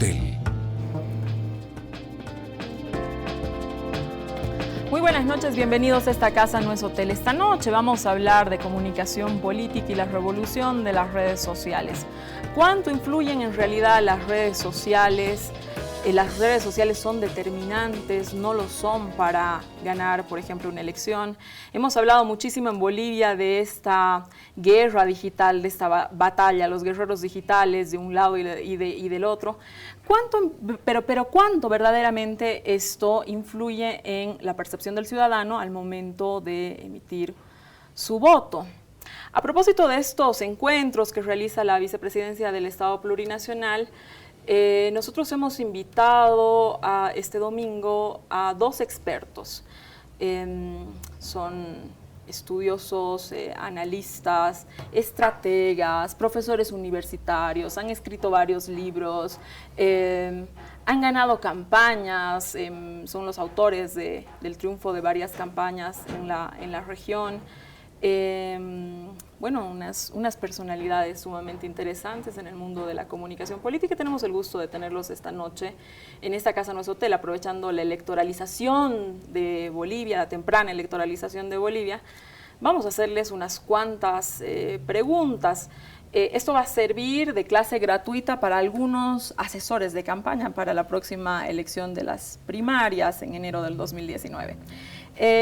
hotel. Muy buenas noches, bienvenidos a Esta Casa No es Hotel. Esta noche vamos a hablar de comunicación política y la revolución de las redes sociales. ¿Cuánto influyen en realidad las redes sociales? Las redes sociales son determinantes, no lo son para ganar, por ejemplo, una elección. Hemos hablado muchísimo en Bolivia de esta guerra digital, de esta batalla, los guerreros digitales de un lado y del otro. Pero ¿cuánto verdaderamente esto influye en la percepción del ciudadano al momento de emitir su voto? A propósito de estos encuentros que realiza la Vicepresidencia del Estado Plurinacional, nosotros hemos invitado este domingo a dos expertos. Son estudiosos, analistas, estrategas, profesores universitarios, han escrito varios libros, han ganado campañas, son los autores del triunfo de varias campañas en la región. Bueno, unas personalidades sumamente interesantes en el mundo de la comunicación política. Tenemos el gusto de tenerlos esta noche en Esta Casa No es Hotel, aprovechando la electoralización de Bolivia, la temprana electoralización de Bolivia. Vamos a hacerles unas cuantas preguntas. Esto va a servir de clase gratuita para algunos asesores de campaña para la próxima elección de las primarias en enero del 2019.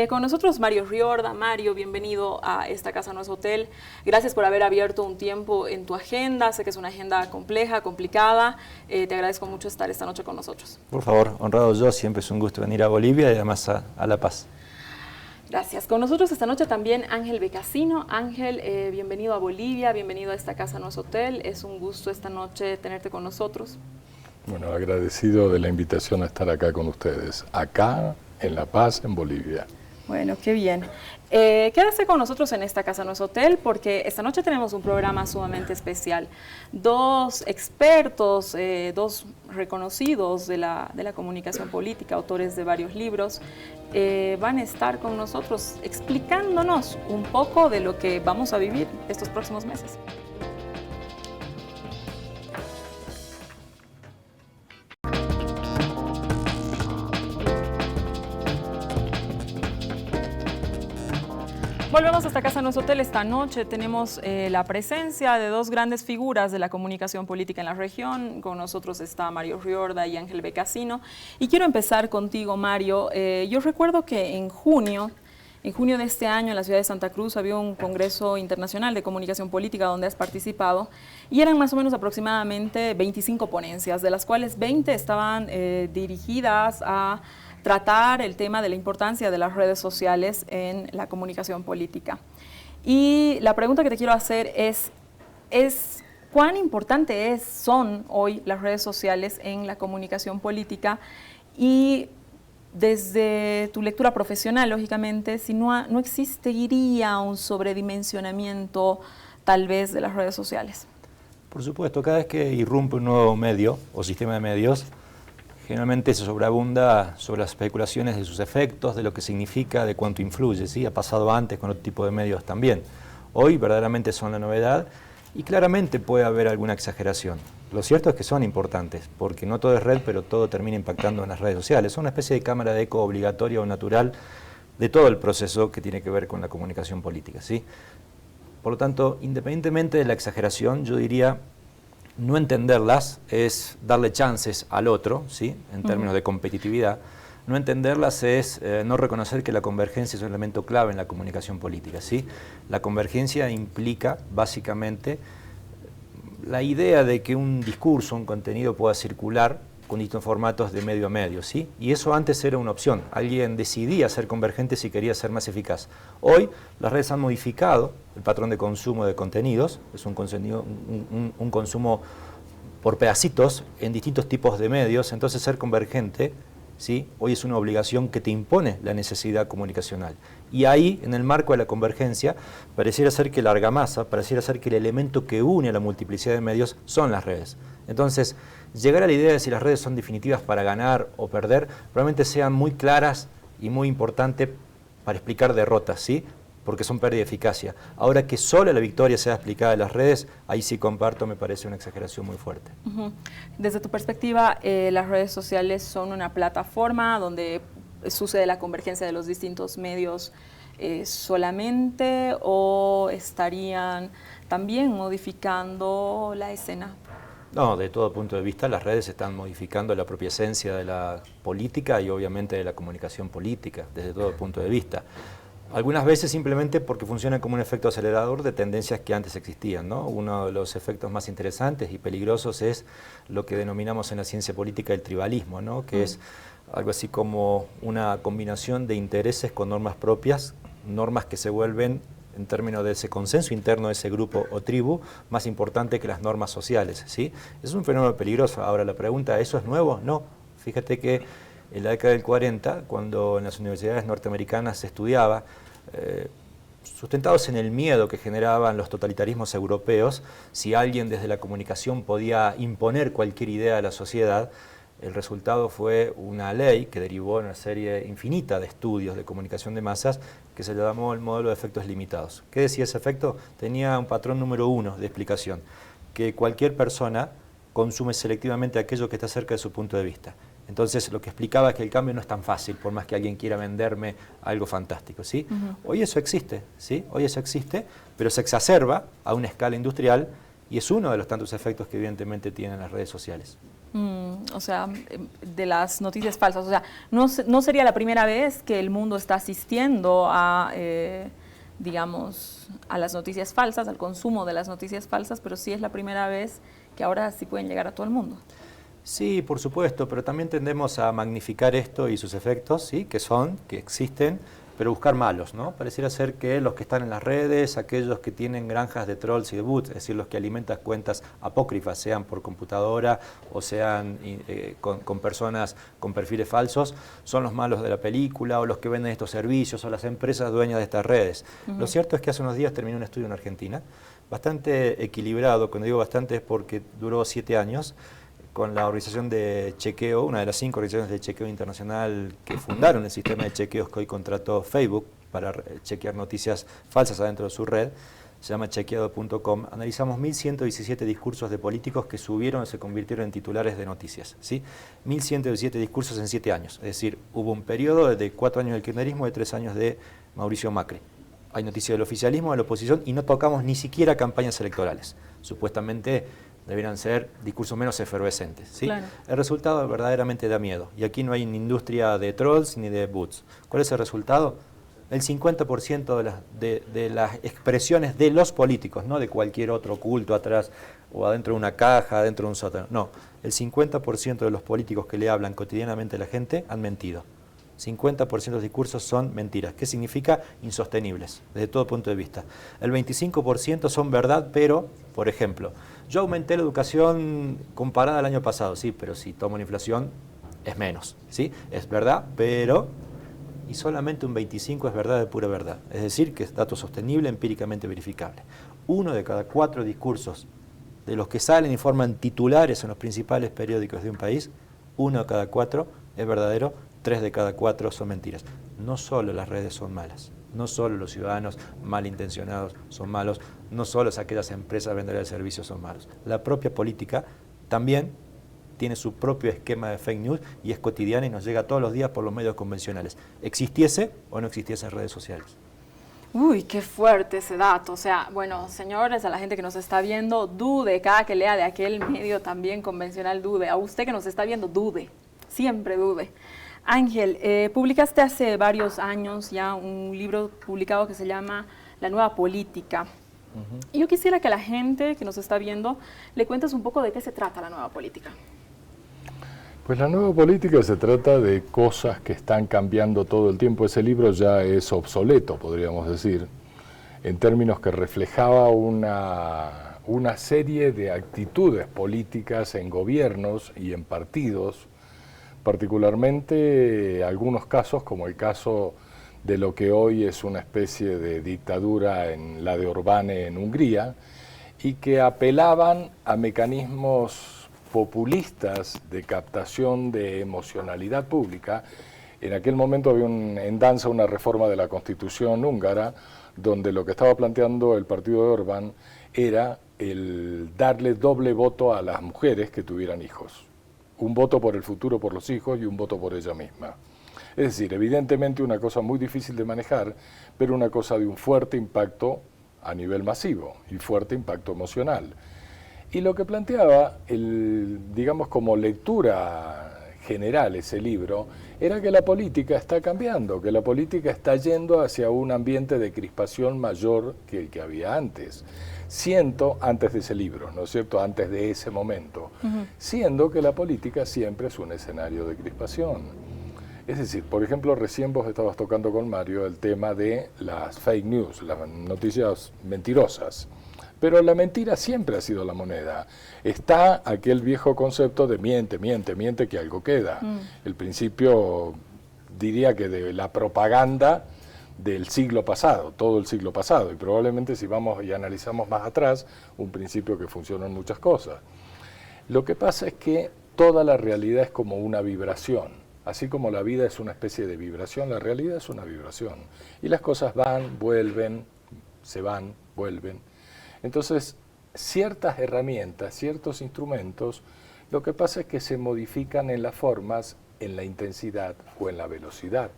Con nosotros Mario Riorda. Mario, bienvenido a Esta Casa No es Hotel. Gracias por haber abierto un tiempo en tu agenda. Sé que es una agenda compleja, complicada. Te agradezco mucho estar esta noche con nosotros. Por favor, honrado yo. Siempre es un gusto venir a Bolivia y además a La Paz. Gracias. Con nosotros esta noche también Ángel Becasino. Ángel, bienvenido a Bolivia, bienvenido a Esta Casa No es Hotel. Es un gusto esta noche tenerte con nosotros. Bueno, agradecido de la invitación a estar acá con ustedes. Acá, en La Paz, en Bolivia. Bueno, qué bien. Quédese con nosotros en Esta Casa No es Hotel porque esta noche tenemos un programa sumamente especial. Dos expertos, dos reconocidos de la comunicación política, autores de varios libros, van a estar con nosotros explicándonos un poco de lo que vamos a vivir estos próximos meses. Volvemos a Esta Casa No es Hotel. Esta noche tenemos la presencia de dos grandes figuras de la comunicación política en la región. Con nosotros está Mario Riorda y Ángel Becasino. Y quiero empezar contigo, Mario. Yo recuerdo que en junio de este año en la ciudad de Santa Cruz había un congreso internacional de comunicación política donde has participado y eran más o menos aproximadamente 25 ponencias, de las cuales 20 estaban dirigidas a tratar el tema de la importancia de las redes sociales en la comunicación política. Y la pregunta que te quiero hacer es ¿cuán importantes son hoy las redes sociales en la comunicación política? Y desde tu lectura profesional, lógicamente, si no existiría un sobredimensionamiento tal vez de las redes sociales. Por supuesto, cada vez que irrumpe un nuevo medio o sistema de medios, generalmente se sobreabunda sobre las especulaciones de sus efectos, de lo que significa, de cuánto influye, ¿sí? Ha pasado antes con otro tipo de medios también. Hoy verdaderamente son la novedad y claramente puede haber alguna exageración. Lo cierto es que son importantes, porque no todo es red, pero todo termina impactando en las redes sociales. Son una especie de cámara de eco obligatoria o natural de todo el proceso que tiene que ver con la comunicación política, ¿sí? Por lo tanto, independientemente de la exageración, yo diría no entenderlas es darle chances al otro, ¿sí? En términos de competitividad. No entenderlas es no reconocer que la convergencia es un elemento clave en la comunicación política, ¿sí? La convergencia implica básicamente la idea de que un discurso, un contenido pueda circular con distintos formatos de medio a medio, ¿sí? Y eso antes era una opción. Alguien decidía ser convergente si quería ser más eficaz. Hoy las redes han modificado el patrón de consumo de contenidos, es un consumo por pedacitos en distintos tipos de medios, entonces ser convergente, ¿sí? Hoy es una obligación que te impone la necesidad comunicacional. Y ahí, en el marco de la convergencia, pareciera ser que la argamasa, pareciera ser que el elemento que une a la multiplicidad de medios son las redes. Entonces, llegar a la idea de si las redes son definitivas para ganar o perder, probablemente sean muy claras y muy importantes para explicar derrotas, ¿sí? porque son pérdida de eficacia. Ahora que solo la victoria sea explicada en las redes, ahí sí comparto, me parece una exageración muy fuerte. Desde tu perspectiva, ¿las redes sociales son una plataforma donde sucede la convergencia de los distintos medios solamente, o estarían también modificando la escena? No, de todo punto de vista, las redes están modificando la propia esencia de la política y obviamente de la comunicación política, desde todo punto de vista. Algunas veces simplemente porque funcionan como un efecto acelerador de tendencias que antes existían, ¿no? Uno de los efectos más interesantes y peligrosos es lo que denominamos en la ciencia política el tribalismo, ¿no? Que es algo así como una combinación de intereses con normas propias, normas que se vuelven, en términos de ese consenso interno de ese grupo o tribu, más importante que las normas sociales, ¿sí? Es un fenómeno peligroso. Ahora la pregunta, ¿eso es nuevo? No. Fíjate que en la década del 40, cuando en las universidades norteamericanas se estudiaba, sustentados en el miedo que generaban los totalitarismos europeos, si alguien desde la comunicación podía imponer cualquier idea a la sociedad, el resultado fue una ley que derivó en una serie infinita de estudios de comunicación de masas que se le llamó el modelo de efectos limitados. ¿Qué decía ese efecto? Tenía un patrón número 1 de explicación, que cualquier persona consume selectivamente aquello que está cerca de su punto de vista. Entonces, lo que explicaba es que el cambio no es tan fácil, por más que alguien quiera venderme algo fantástico, ¿sí? Hoy eso existe, ¿sí? Hoy eso existe, pero se exacerba a una escala industrial y es uno de los tantos efectos que evidentemente tienen las redes sociales. O sea, de las noticias falsas. O sea, no sería la primera vez que el mundo está asistiendo a, digamos, a las noticias falsas, al consumo de las noticias falsas, pero sí es la primera vez que ahora sí pueden llegar a todo el mundo. Sí, por supuesto, pero también tendemos a magnificar esto y sus efectos, ¿sí? Que existen, pero buscar malos, ¿no? Pareciera ser que los que están en las redes, aquellos que tienen granjas de trolls y de bots, es decir, los que alimentan cuentas apócrifas, sean por computadora o sean con personas con perfiles falsos, son los malos de la película, o los que venden estos servicios, o las empresas dueñas de estas redes. Lo cierto es que hace unos días terminó un estudio en Argentina, bastante equilibrado. Cuando digo bastante es porque duró 7 años, con la organización de chequeo, una de las 5 organizaciones de chequeo internacional que fundaron el sistema de chequeos que hoy contrató Facebook para chequear noticias falsas adentro de su red, se llama chequeado.com. Analizamos 1.117 discursos de políticos que subieron y se convirtieron en titulares de noticias, ¿sí? 1.117 discursos en 7 años, es decir, hubo un periodo de 4 años del kirchnerismo y de 3 años de Mauricio Macri. Hay noticias del oficialismo, de la oposición, y no tocamos ni siquiera campañas electorales. Supuestamente deberían ser discursos menos efervescentes, ¿sí? Claro. El resultado verdaderamente da miedo. Y aquí no hay ni industria de trolls ni de bots. ¿Cuál es el resultado? El 50% de las expresiones de los políticos, no de cualquier otro oculto atrás o adentro de una caja, adentro de un sótano. No, el 50% de los políticos que le hablan cotidianamente a la gente han mentido. 50% de los discursos son mentiras. ¿Qué significa? Insostenibles, desde todo punto de vista. El 25% son verdad, pero, por ejemplo, yo aumenté la educación comparada al año pasado, sí, pero si tomo la inflación es menos, ¿sí? Es verdad, pero, y solamente un 25% es verdad de pura verdad. Es decir, que es dato sostenible, empíricamente verificable. 1 de cada 4 discursos de los que salen y forman titulares en los principales periódicos de un país, 1 de cada 4 es verdadero, 3 de cada 4 son mentiras. No solo las redes son malas, no solo los ciudadanos malintencionados son malos, no solo aquellas empresas vendedoras de servicios son malos. La propia política también tiene su propio esquema de fake news y es cotidiana y nos llega todos los días por los medios convencionales. ¿Existiese o no existiese en redes sociales? Uy, qué fuerte ese dato. O sea, bueno, señores, a la gente que nos está viendo, dude, cada que lea de aquel medio también convencional, dude. A usted que nos está viendo, dude, siempre dude. Ángel, publicaste hace varios años ya un libro publicado que se llama La Nueva Política. Y yo quisiera que a la gente que nos está viendo le cuentes un poco de qué se trata la nueva política. Pues la nueva política se trata de cosas que están cambiando todo el tiempo. Ese libro ya es obsoleto, podríamos decir, en términos que reflejaba una serie de actitudes políticas en gobiernos y en partidos, particularmente algunos casos, como el caso de lo que hoy es una especie de dictadura en la de Orbán en Hungría, y que apelaban a mecanismos populistas de captación de emocionalidad pública. En aquel momento había en danza una reforma de la Constitución húngara, donde lo que estaba planteando el partido de Orbán era el darle doble voto a las mujeres que tuvieran hijos. Un voto por el futuro por los hijos y un voto por ella misma. Es decir, evidentemente una cosa muy difícil de manejar, pero una cosa de un fuerte impacto a nivel masivo y fuerte impacto emocional. Y lo que planteaba, digamos como lectura general ese libro, era que la política está cambiando, que la política está yendo hacia un ambiente de crispación mayor que el que había antes. Siento, antes de ese libro, ¿no es cierto?, antes de ese momento, siendo que la política siempre es un escenario de crispación. Es decir, por ejemplo, recién vos estabas tocando con Mario el tema de las fake news, las noticias mentirosas. Pero la mentira siempre ha sido la moneda. Está aquel viejo concepto de miente, miente, miente, que algo queda. El principio, diría que de la propaganda del siglo pasado, todo el siglo pasado, y probablemente si vamos y analizamos más atrás, un principio que funciona en muchas cosas. Lo que pasa es que toda la realidad es como una vibración. Así como la vida es una especie de vibración, la realidad es una vibración. Y las cosas van, vuelven, se van, vuelven. Entonces, ciertas herramientas, ciertos instrumentos, lo que pasa es que se modifican en las formas, en la intensidad o en la velocidad.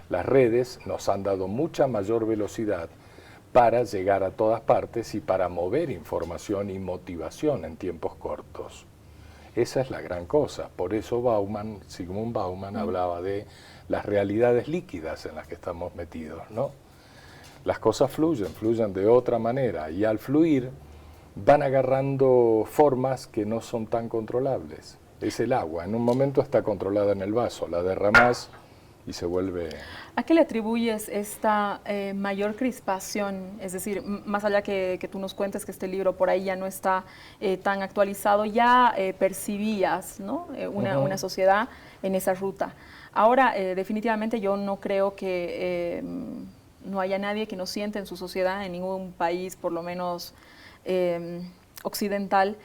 Las redes nos han dado mucha mayor velocidad para llegar a todas partes y para mover información y motivación en tiempos cortos. Esa es la gran cosa. Por eso Zygmunt Bauman hablaba de las realidades líquidas en las que estamos metidos, ¿no? Las cosas fluyen de otra manera, y al fluir van agarrando formas que no son tan controlables. Es el agua, en un momento está controlada en el vaso, la derramás y se vuelve... ¿A qué le atribuyes esta mayor crispación? Es decir, más allá que tú nos cuentes que este libro por ahí ya no está tan actualizado, ya percibías, ¿no?, una sociedad en esa ruta. Ahora, definitivamente yo no creo que no haya nadie que no siente en su sociedad, en ningún país, por lo menos occidental,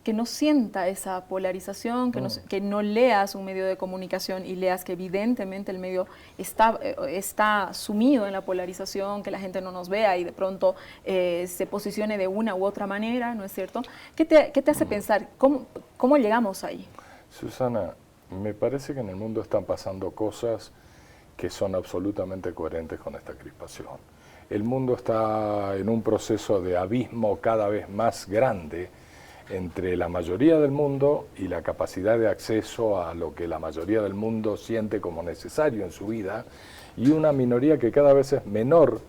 que no sienta esa polarización, que no leas un medio de comunicación y leas que evidentemente el medio está sumido en la polarización, que la gente no nos vea y de pronto se posicione de una u otra manera, ¿no es cierto? ¿Qué te hace pensar? ¿Cómo llegamos ahí? Susana, me parece que en el mundo están pasando cosas que son absolutamente coherentes con esta crispación. El mundo está en un proceso de abismo cada vez más grande entre la mayoría del mundo y la capacidad de acceso a lo que la mayoría del mundo siente como necesario en su vida, y una minoría que cada vez es menor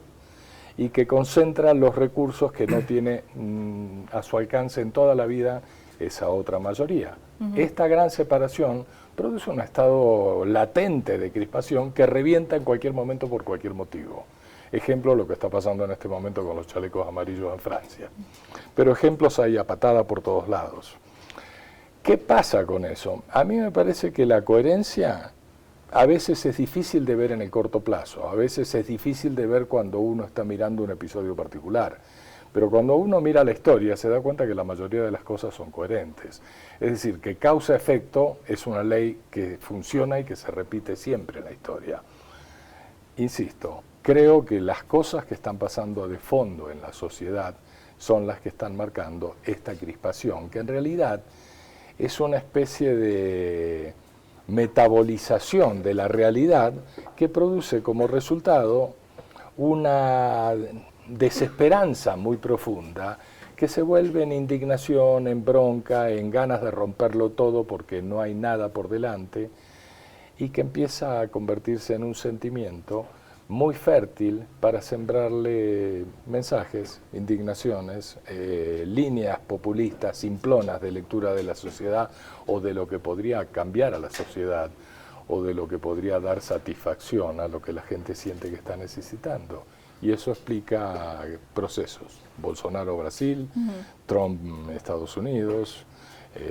y que concentra los recursos que no tiene a su alcance en toda la vida esa otra mayoría. Esta gran separación produce un estado latente de crispación que revienta en cualquier momento por cualquier motivo. Ejemplo, lo que está pasando en este momento con los chalecos amarillos en Francia. Pero ejemplos hay a patada por todos lados. ¿Qué pasa con eso? A mí me parece que la coherencia a veces es difícil de ver en el corto plazo, a veces es difícil de ver cuando uno está mirando un episodio particular. Pero cuando uno mira la historia se da cuenta que la mayoría de las cosas son coherentes. Es decir, que causa-efecto es una ley que funciona y que se repite siempre en la historia. Insisto, creo que las cosas que están pasando de fondo en la sociedad son las que están marcando esta crispación, que en realidad es una especie de metabolización de la realidad que produce como resultado una desesperanza muy profunda que se vuelve en indignación, en bronca, en ganas de romperlo todo porque no hay nada por delante, y que empieza a convertirse en un sentimiento muy fértil para sembrarle mensajes, indignaciones, líneas populistas, simplonas de lectura de la sociedad o de lo que podría cambiar a la sociedad o de lo que podría dar satisfacción a lo que la gente siente que está necesitando. Y eso explica procesos. Bolsonaro, Brasil, Trump, Estados Unidos,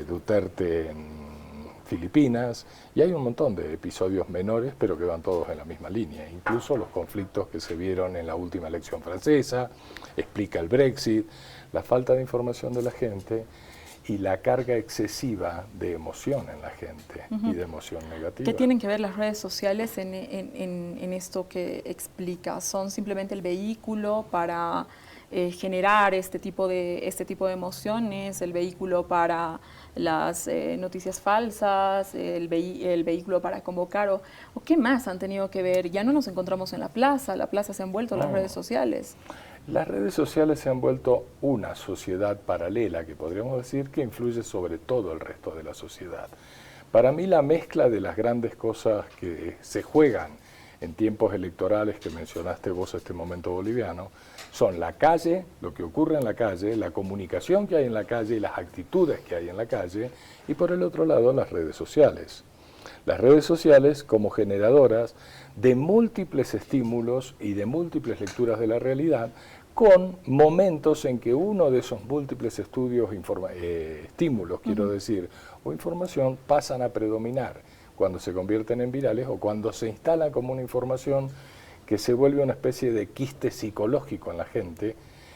Duterte en Filipinas, y hay un montón de episodios menores, pero que van todos en la misma línea. Incluso los conflictos que se vieron en la última elección francesa, explica el Brexit, la falta de información de la gente y la carga excesiva de emoción en la gente y de emoción negativa. ¿Qué tienen que ver las redes sociales en esto que explicas? ¿Son simplemente el vehículo para generar este tipo de emociones, el vehículo para las noticias falsas, el vehículo para convocar, o qué más han tenido que ver? Ya no nos encontramos en la plaza se ha envuelto en las redes sociales. Las redes sociales se han vuelto una sociedad paralela que podríamos decir que influye sobre todo el resto de la sociedad. Para mí la mezcla de las grandes cosas que se juegan en tiempos electorales que mencionaste vos, este momento boliviano, son la calle, lo que ocurre en la calle, la comunicación que hay en la calle y las actitudes que hay en la calle, y por el otro lado las redes sociales. Las redes sociales como generadoras de múltiples estímulos y de múltiples lecturas de la realidad, con momentos en que uno de esos múltiples estímulos, quiero decir, o información, pasan a predominar cuando se convierten en virales o cuando se instala como una información que se vuelve una especie de quiste psicológico en la gente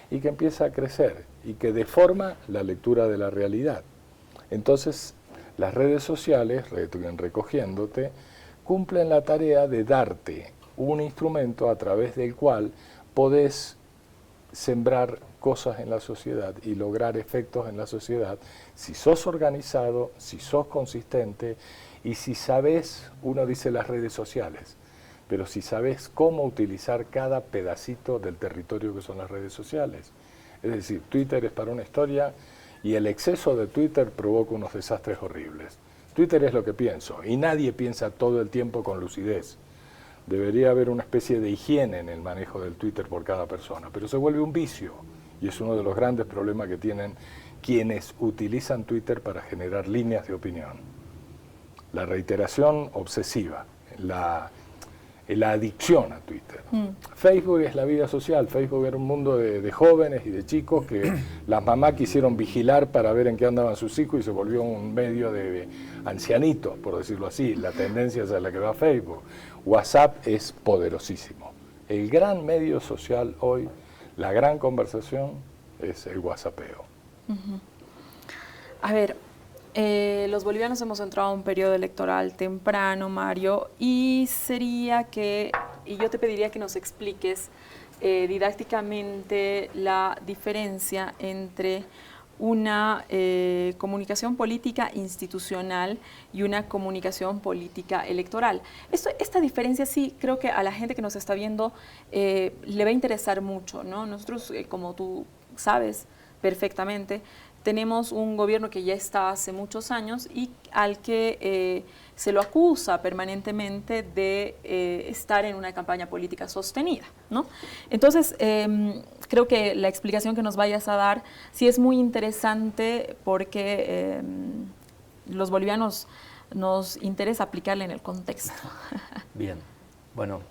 y que empieza a crecer y que deforma la lectura de la realidad. Entonces, las redes sociales, recogiéndote, cumplen la tarea de darte un instrumento a través del cual podés sembrar cosas en la sociedad y lograr efectos en la sociedad si sos organizado, si sos consistente y si sabés, uno dice las redes sociales, pero si sabés cómo utilizar cada pedacito del territorio que son las redes sociales. Es decir, Twitter es para una historia y el exceso de Twitter provoca unos desastres horribles. Twitter es lo que pienso y nadie piensa todo el tiempo con lucidez. Debería haber una especie de higiene en el manejo del Twitter por cada persona, pero se vuelve un vicio y es uno de los grandes problemas que tienen quienes utilizan Twitter para generar líneas de opinión. La reiteración obsesiva, la adicción a Twitter. Facebook es la vida social, Facebook era un mundo de jóvenes y de chicos que las mamás quisieron vigilar para ver en qué andaban sus hijos y se volvió un medio de ancianitos, por decirlo así, la tendencia es a la que va Facebook. WhatsApp es poderosísimo. El gran medio social hoy, la gran conversación es el WhatsAppeo. A ver, los bolivianos hemos entrado a un periodo electoral temprano, Mario, y yo te pediría que nos expliques didácticamente la diferencia entre una comunicación política institucional y una comunicación política electoral. Esta diferencia sí creo que a la gente que nos está viendo le va a interesar mucho, ¿no? Nosotros, como tú sabes perfectamente, tenemos un gobierno que ya está hace muchos años y al que se lo acusa permanentemente de estar en una campaña política sostenida, ¿no? Entonces, creo que la explicación que nos vayas a dar sí es muy interesante porque los bolivianos nos interesa aplicarla en el contexto. Bien, bueno,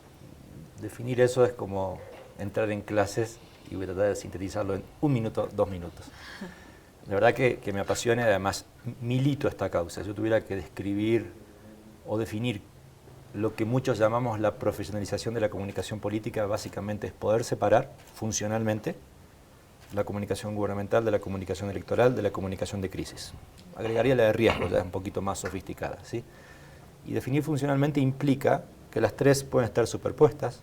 definir eso es como entrar en clases y voy a tratar de sintetizarlo en 1 minuto, 2 minutos. La verdad que me apasiona y además milito esta causa. Si yo tuviera que describir o definir lo que muchos llamamos la profesionalización de la comunicación política, básicamente es poder separar funcionalmente la comunicación gubernamental de la comunicación electoral, de la comunicación de crisis. Agregaría la de riesgo, ya es un poquito más sofisticada, ¿sí? Y definir funcionalmente implica que las tres pueden estar superpuestas,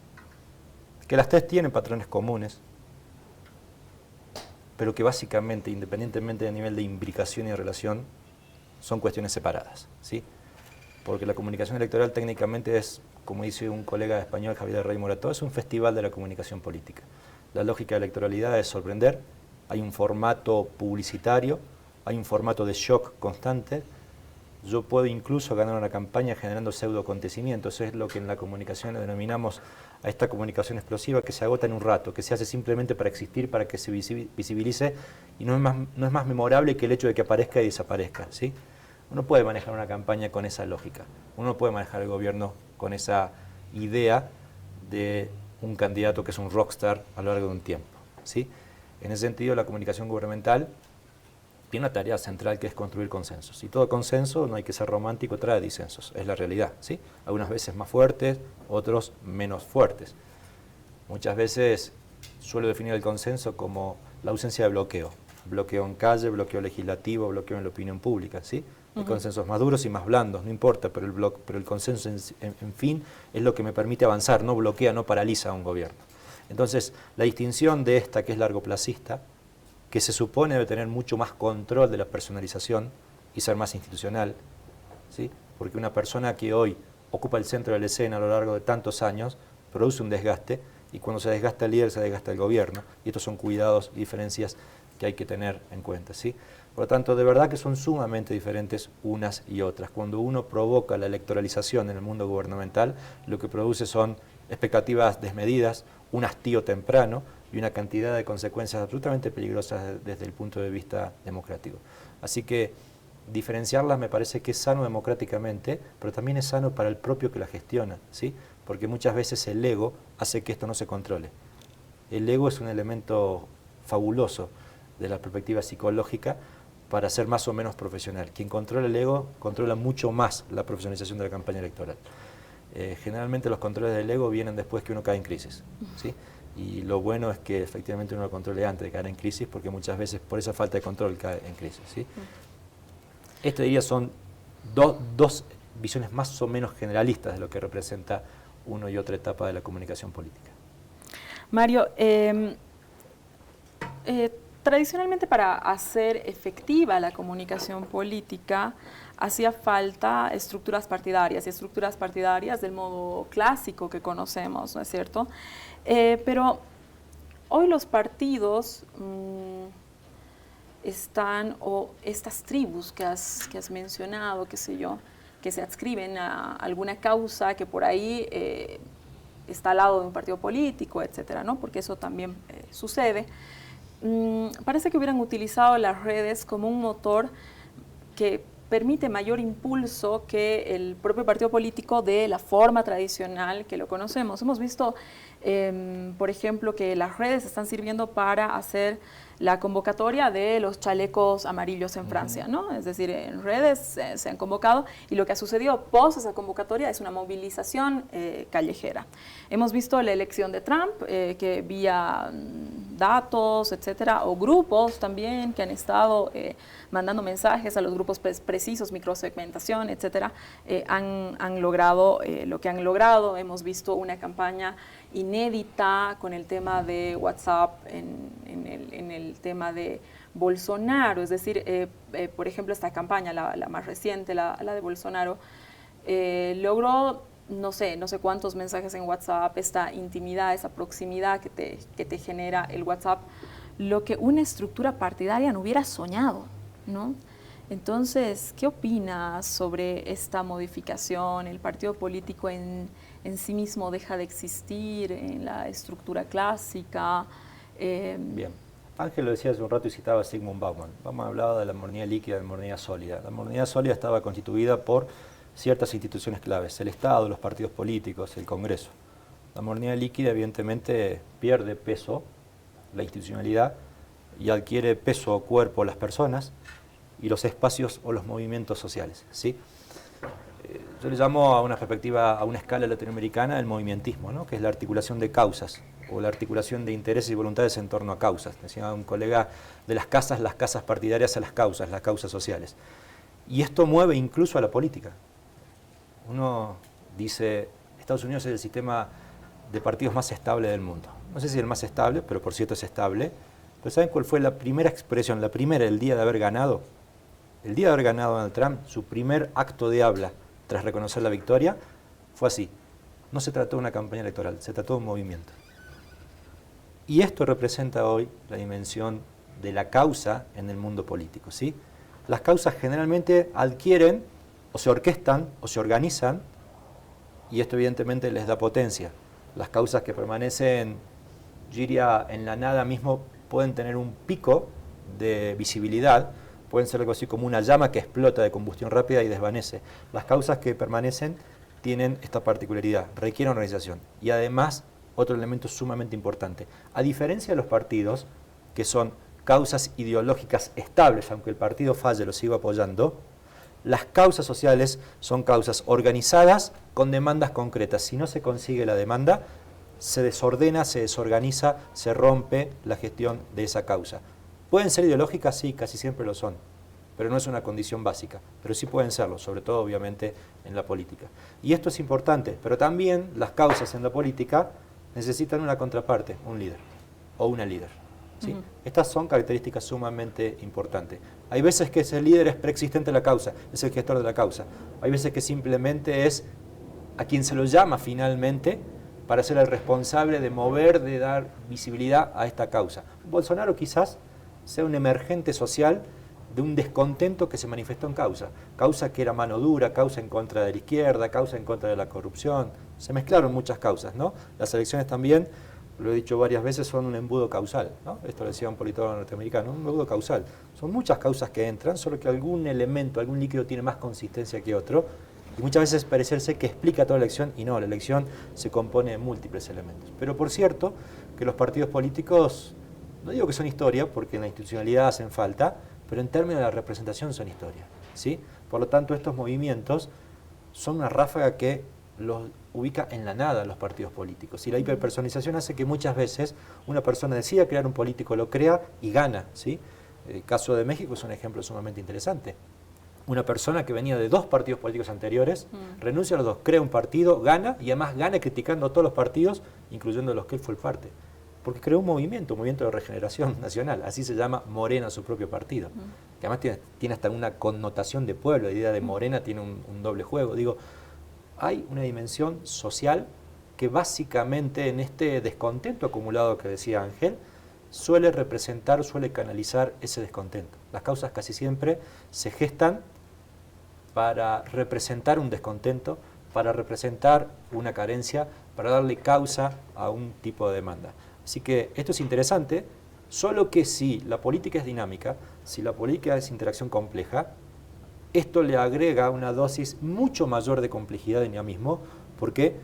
que las tres tienen patrones comunes, pero que básicamente, independientemente del nivel de imbricación y relación, son cuestiones separadas, ¿sí? Porque la comunicación electoral técnicamente es, como dice un colega español, Javier Rey Morató, es un festival de la comunicación política. La lógica de electoralidad es sorprender, hay un formato publicitario, hay un formato de shock constante. Yo puedo incluso ganar una campaña generando pseudo-acontecimientos. Eso es lo que en la comunicación le denominamos a esta comunicación explosiva que se agota en un rato, que se hace simplemente para existir, para que se visibilice y no es más memorable que el hecho de que aparezca y desaparezca, ¿sí? Uno puede manejar una campaña con esa lógica, uno puede manejar el gobierno con esa idea de un candidato que es un rockstar a lo largo de un tiempo, ¿sí? En ese sentido, la comunicación gubernamental tiene una tarea central que es construir consensos. Y todo consenso, no hay que ser romántico, trae disensos, es la realidad, ¿sí? Algunas veces más fuertes, otros menos fuertes. Muchas veces suelo definir el consenso como la ausencia de bloqueo. bloqueo en calle, bloqueo legislativo, bloqueo en la opinión pública, ¿sí? Hay consensos más duros y más blandos, no importa, pero el consenso en fin es lo que me permite avanzar, no bloquea, no paraliza a un gobierno. Entonces, la distinción de esta, que es largoplacista, que se supone debe tener mucho más control de la personalización y ser más institucional, ¿sí? Porque una persona que hoy ocupa el centro de la escena a lo largo de tantos años produce un desgaste, y cuando se desgasta el líder se desgasta el gobierno, y estos son cuidados y diferencias que hay que tener en cuenta, ¿sí? Por lo tanto, de verdad que son sumamente diferentes unas y otras. Cuando uno provoca la electoralización en el mundo gubernamental, lo que produce son expectativas desmedidas, un hastío temprano y una cantidad de consecuencias absolutamente peligrosas desde el punto de vista democrático. Así que diferenciarlas me parece que es sano democráticamente, pero también es sano para el propio que la gestiona, ¿sí? Porque muchas veces el ego hace que esto no se controle. El ego es un elemento fabuloso de la perspectiva psicológica para ser más o menos profesional. Quien controla el ego controla mucho más la profesionalización de la campaña electoral. Generalmente los controles del ego vienen después que uno cae en crisis, ¿sí? Y lo bueno es que efectivamente uno lo controle antes de caer en crisis, porque muchas veces por esa falta de control cae en crisis, ¿sí? Esto diría son dos visiones más o menos generalistas de lo que representa una y otra etapa de la comunicación política. Mario, tradicionalmente para hacer efectiva la comunicación política hacía falta estructuras partidarias, y estructuras partidarias del modo clásico que conocemos, ¿no es cierto? Pero hoy los partidos están, o estas tribus que has mencionado, qué sé yo, que se adscriben a alguna causa que por ahí está al lado de un partido político, etcétera, ¿no? Porque eso también sucede. Parece que hubieran utilizado las redes como un motor que permite mayor impulso que el propio partido político de la forma tradicional que lo conocemos. Hemos visto, por ejemplo, que las redes están sirviendo para hacer la convocatoria de los chalecos amarillos en Francia, ¿no? Es decir, en redes se han convocado, y lo que ha sucedido post esa convocatoria es una movilización callejera. Hemos visto la elección de Trump, que vía datos, etcétera, o grupos también que han estado mandando mensajes a los grupos precisos, microsegmentación, etcétera, han logrado lo que han logrado. Hemos visto una campaña inédita con el tema de WhatsApp en el tema de Bolsonaro, es decir, por ejemplo, esta campaña, la más reciente, la de Bolsonaro, logró no sé cuántos mensajes en WhatsApp, esta intimidad, esa proximidad que te genera el WhatsApp, lo que una estructura partidaria no hubiera soñado, ¿no? Entonces, ¿qué opinas sobre esta modificación? ¿El partido político en sí mismo deja de existir en la estructura clásica? Bien. Ángel lo decía hace un rato y citaba a Zygmunt Bauman. Bauman hablaba de la modernidad líquida y de la modernidad sólida. La modernidad sólida estaba constituida por ciertas instituciones claves, el Estado, los partidos políticos, el Congreso. La modernidad líquida evidentemente pierde peso, la institucionalidad, y adquiere peso o cuerpo las personas y los espacios o los movimientos sociales, ¿sí? Yo le llamo a una perspectiva, a una escala latinoamericana, el movimentismo, ¿no? Que es la articulación de causas o la articulación de intereses y voluntades en torno a causas. Decía un colega, de las casas partidarias a las causas sociales. Y esto mueve incluso a la política. Uno dice, Estados Unidos es el sistema de partidos más estable del mundo. No sé si el más estable, pero por cierto es estable. Pero ¿saben cuál fue la primera expresión, el día de haber ganado? El día de haber ganado Donald Trump, su primer acto de habla tras reconocer la victoria, fue así. No se trató de una campaña electoral, se trató de un movimiento. Y esto representa hoy la dimensión de la causa en el mundo político, ¿sí? Las causas generalmente adquieren, o se orquestan, o se organizan, y esto evidentemente les da potencia. Las causas que permanecen, yo diría, en la nada mismo, pueden tener un pico de visibilidad, pueden ser algo así como una llama que explota de combustión rápida y desvanece. Las causas que permanecen tienen esta particularidad, requieren organización. Y además, otro elemento sumamente importante, a diferencia de los partidos, que son causas ideológicas estables, aunque el partido falle, lo sigo apoyando, las causas sociales son causas organizadas con demandas concretas. Si no se consigue la demanda, se desordena, se desorganiza, se rompe la gestión de esa causa. ¿Pueden ser ideológicas? Sí, casi siempre lo son, pero no es una condición básica, pero sí pueden serlo, sobre todo obviamente en la política. Y esto es importante, pero también las causas en la política necesitan una contraparte, un líder o una líder. ¿Sí? Estas son características sumamente importantes. Hay veces que ese líder es preexistente a la causa, es el gestor de la causa. Hay veces que simplemente es a quien se lo llama finalmente para ser el responsable de mover, de dar visibilidad a esta causa. Bolsonaro quizás sea un emergente social de un descontento que se manifestó en causa. Causa que era mano dura, causa en contra de la izquierda, causa en contra de la corrupción. Se mezclaron muchas causas, ¿no? Las elecciones también, lo he dicho varias veces, son un embudo causal, ¿no? Esto lo decía un politólogo norteamericano, un embudo causal. Son muchas causas que entran, solo que algún elemento, algún líquido tiene más consistencia que otro. Y muchas veces parecerse que explica toda la elección, y no, la elección se compone de múltiples elementos. Pero por cierto, que los partidos políticos, no digo que son historia, porque en la institucionalidad hacen falta, pero en términos de la representación son historia, ¿sí? Por lo tanto, estos movimientos son una ráfaga que los ubica en la nada los partidos políticos. Y la hiperpersonalización hace que muchas veces una persona decida crear un político, lo crea y gana, ¿sí? El caso de México es un ejemplo sumamente interesante. Una persona que venía de 2 partidos políticos anteriores, renuncia a los 2, crea un partido, gana, y además gana criticando a todos los partidos, incluyendo los que él fue parte. Porque creó un movimiento de regeneración nacional, así se llama Morena, su propio partido. Que además tiene hasta una connotación de pueblo, la idea de Morena tiene un doble juego. Digo, hay una dimensión social que básicamente en este descontento acumulado que decía Ángel, suele representar, suele canalizar ese descontento. Las causas casi siempre se gestan para representar un descontento, para representar una carencia, para darle causa a un tipo de demanda. Así que esto es interesante, solo que si la política es dinámica, si la política es interacción compleja, esto le agrega una dosis mucho mayor de complejidad de dinamismo. ¿Por qué?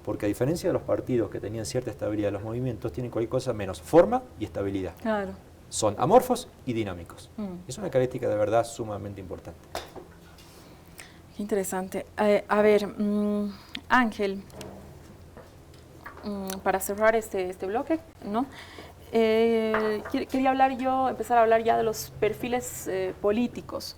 Porque a diferencia de los partidos que tenían cierta estabilidad, los movimientos tienen cualquier cosa menos forma y estabilidad. Claro. Son amorfos y dinámicos. Es una característica de verdad sumamente importante. Qué interesante. A ver, Ángel, para cerrar este bloque, ¿no? Quería empezar a hablar ya de los perfiles políticos.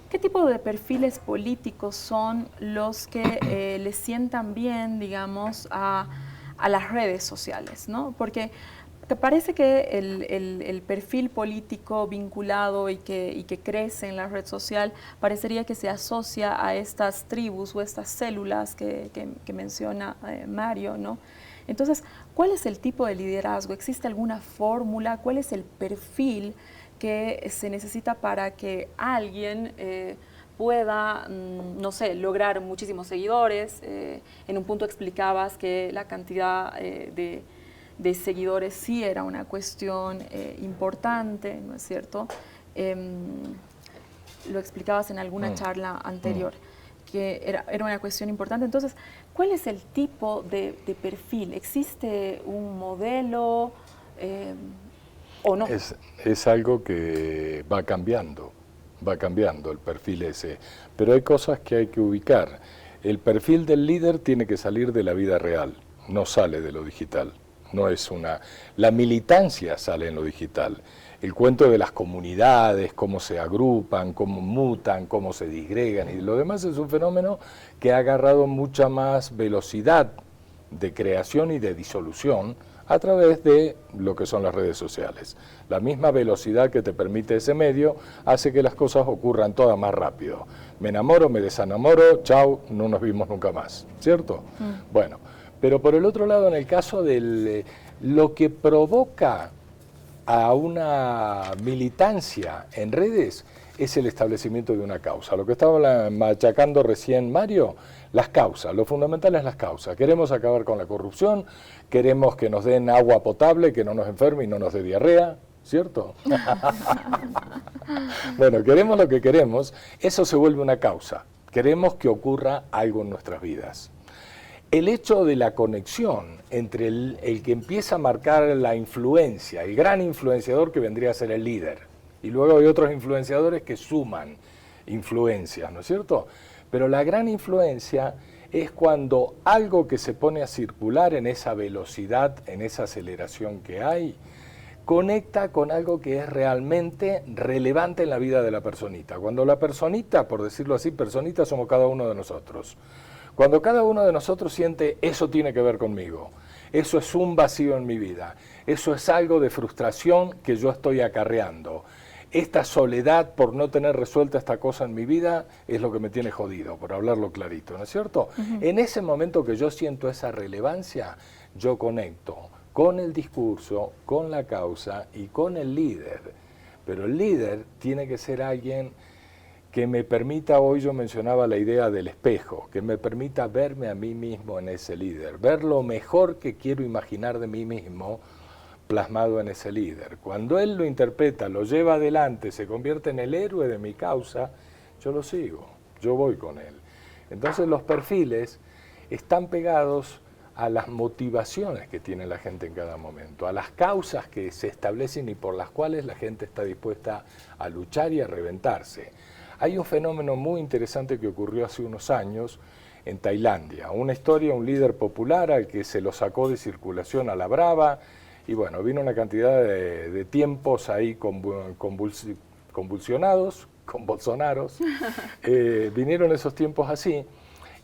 ¿Qué tipo de perfiles políticos son los que le sientan bien, digamos, a las redes sociales, ¿no? Porque parece que el perfil político vinculado y que crece en la red social parecería que se asocia a estas tribus o estas células que menciona Mario, ¿no? Entonces, ¿cuál es el tipo de liderazgo? ¿Existe alguna fórmula? ¿Cuál es el perfil que se necesita para que alguien pueda, no sé, lograr muchísimos seguidores? En un punto explicabas que la cantidad de seguidores sí era una cuestión importante, ¿no es cierto? Lo explicabas en alguna charla anterior, que era una cuestión importante. Entonces, ¿cuál es el tipo de perfil? ¿Existe un modelo o no? Es algo que va cambiando el perfil ese, pero hay cosas que hay que ubicar. El perfil del líder tiene que salir de la vida real, no sale de lo digital. No es la militancia sale en lo digital. El cuento de las comunidades, cómo se agrupan, cómo mutan, cómo se disgregan y lo demás es un fenómeno que ha agarrado mucha más velocidad de creación y de disolución a través de lo que son las redes sociales. La misma velocidad que te permite ese medio hace que las cosas ocurran todas más rápido. Me enamoro, me desenamoro, chau, no nos vimos nunca más, ¿cierto? Bueno. Pero por el otro lado, en el caso de lo que provoca a una militancia en redes es el establecimiento de una causa. Lo que estaba machacando recién Mario, las causas, lo fundamental es las causas. Queremos acabar con la corrupción, queremos que nos den agua potable, que no nos enferme y no nos dé diarrea, ¿cierto? Bueno, queremos lo que queremos, eso se vuelve una causa. Queremos que ocurra algo en nuestras vidas. El hecho de la conexión entre el que empieza a marcar la influencia, el gran influenciador que vendría a ser el líder, y luego hay otros influenciadores que suman influencias, ¿no es cierto? Pero la gran influencia es cuando algo que se pone a circular en esa velocidad, en esa aceleración que hay, conecta con algo que es realmente relevante en la vida de la personita. Cuando la personita, por decirlo así, personita somos cada uno de nosotros. Cuando cada uno de nosotros siente, eso tiene que ver conmigo, eso es un vacío en mi vida, eso es algo de frustración que yo estoy acarreando. Esta soledad por no tener resuelta esta cosa en mi vida es lo que me tiene jodido, por hablarlo clarito, ¿no es cierto? En ese momento que yo siento esa relevancia, yo conecto con el discurso, con la causa y con el líder. Pero el líder tiene que ser alguien que me permita, hoy yo mencionaba la idea del espejo, que me permita verme a mí mismo en ese líder, ver lo mejor que quiero imaginar de mí mismo plasmado en ese líder. Cuando él lo interpreta, lo lleva adelante, se convierte en el héroe de mi causa, yo lo sigo, yo voy con él. Entonces los perfiles están pegados a las motivaciones que tiene la gente en cada momento, a las causas que se establecen y por las cuales la gente está dispuesta a luchar y a reventarse. Hay un fenómeno muy interesante que ocurrió hace unos años en Tailandia, una historia, un líder popular al que se lo sacó de circulación a la brava, y bueno, vino una cantidad de tiempos ahí convulsionados, con Bolsonaros, vinieron esos tiempos así,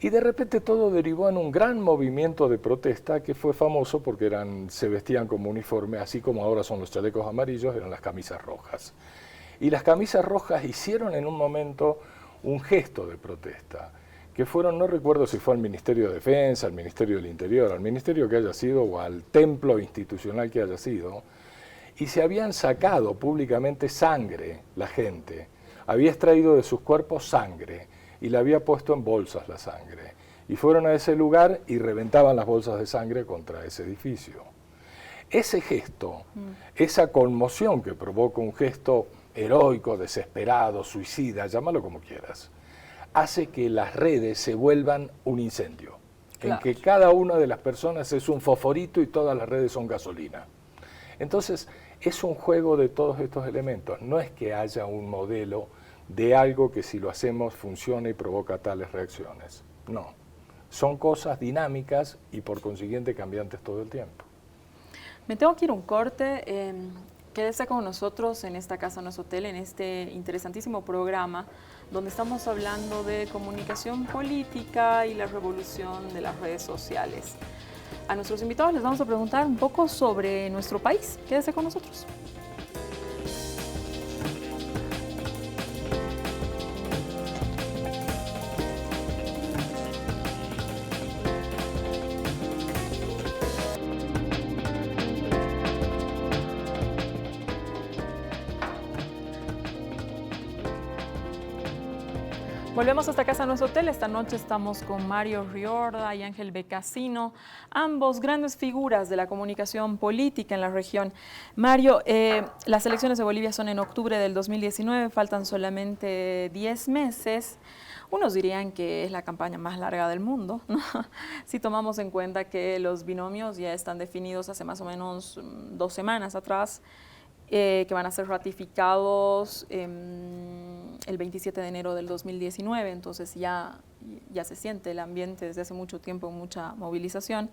y de repente todo derivó en un gran movimiento de protesta que fue famoso porque se vestían como uniforme, así como ahora son los chalecos amarillos, eran las camisas rojas. Y las camisas rojas hicieron en un momento un gesto de protesta, que fueron, no recuerdo si fue al Ministerio de Defensa, al Ministerio del Interior, al Ministerio que haya sido o al templo institucional que haya sido, y se habían sacado públicamente sangre la gente, había extraído de sus cuerpos sangre y la había puesto en bolsas la sangre, y fueron a ese lugar y reventaban las bolsas de sangre contra ese edificio. Ese gesto, esa conmoción que provoca un gesto heroico, desesperado, suicida, llámalo como quieras, hace que las redes se vuelvan un incendio, claro, en que cada una de las personas es un fosforito y todas las redes son gasolina. Entonces, es un juego de todos estos elementos, no es que haya un modelo de algo que si lo hacemos funciona y provoca tales reacciones, no. Son cosas dinámicas y por consiguiente cambiantes todo el tiempo. Me tengo que ir a un corte. Quédese con nosotros en esta Casa No es Hotel, en este interesantísimo programa donde estamos hablando de comunicación política y la revolución de las redes sociales. A nuestros invitados les vamos a preguntar un poco sobre nuestro país. Quédese con nosotros. Volvemos hasta Casa No es Hotel. Esta noche estamos con Mario Riorda y Ángel Becasino, ambos grandes figuras de la comunicación política en la región. Mario, las elecciones de Bolivia son en octubre del 2019, faltan solamente 10 meses. Unos dirían que es la campaña más larga del mundo, ¿no? Si tomamos en cuenta que los binomios ya están definidos hace más o menos 2 semanas atrás, que van a ser ratificados el 27 de enero del 2019, entonces ya se siente el ambiente desde hace mucho tiempo, mucha movilización.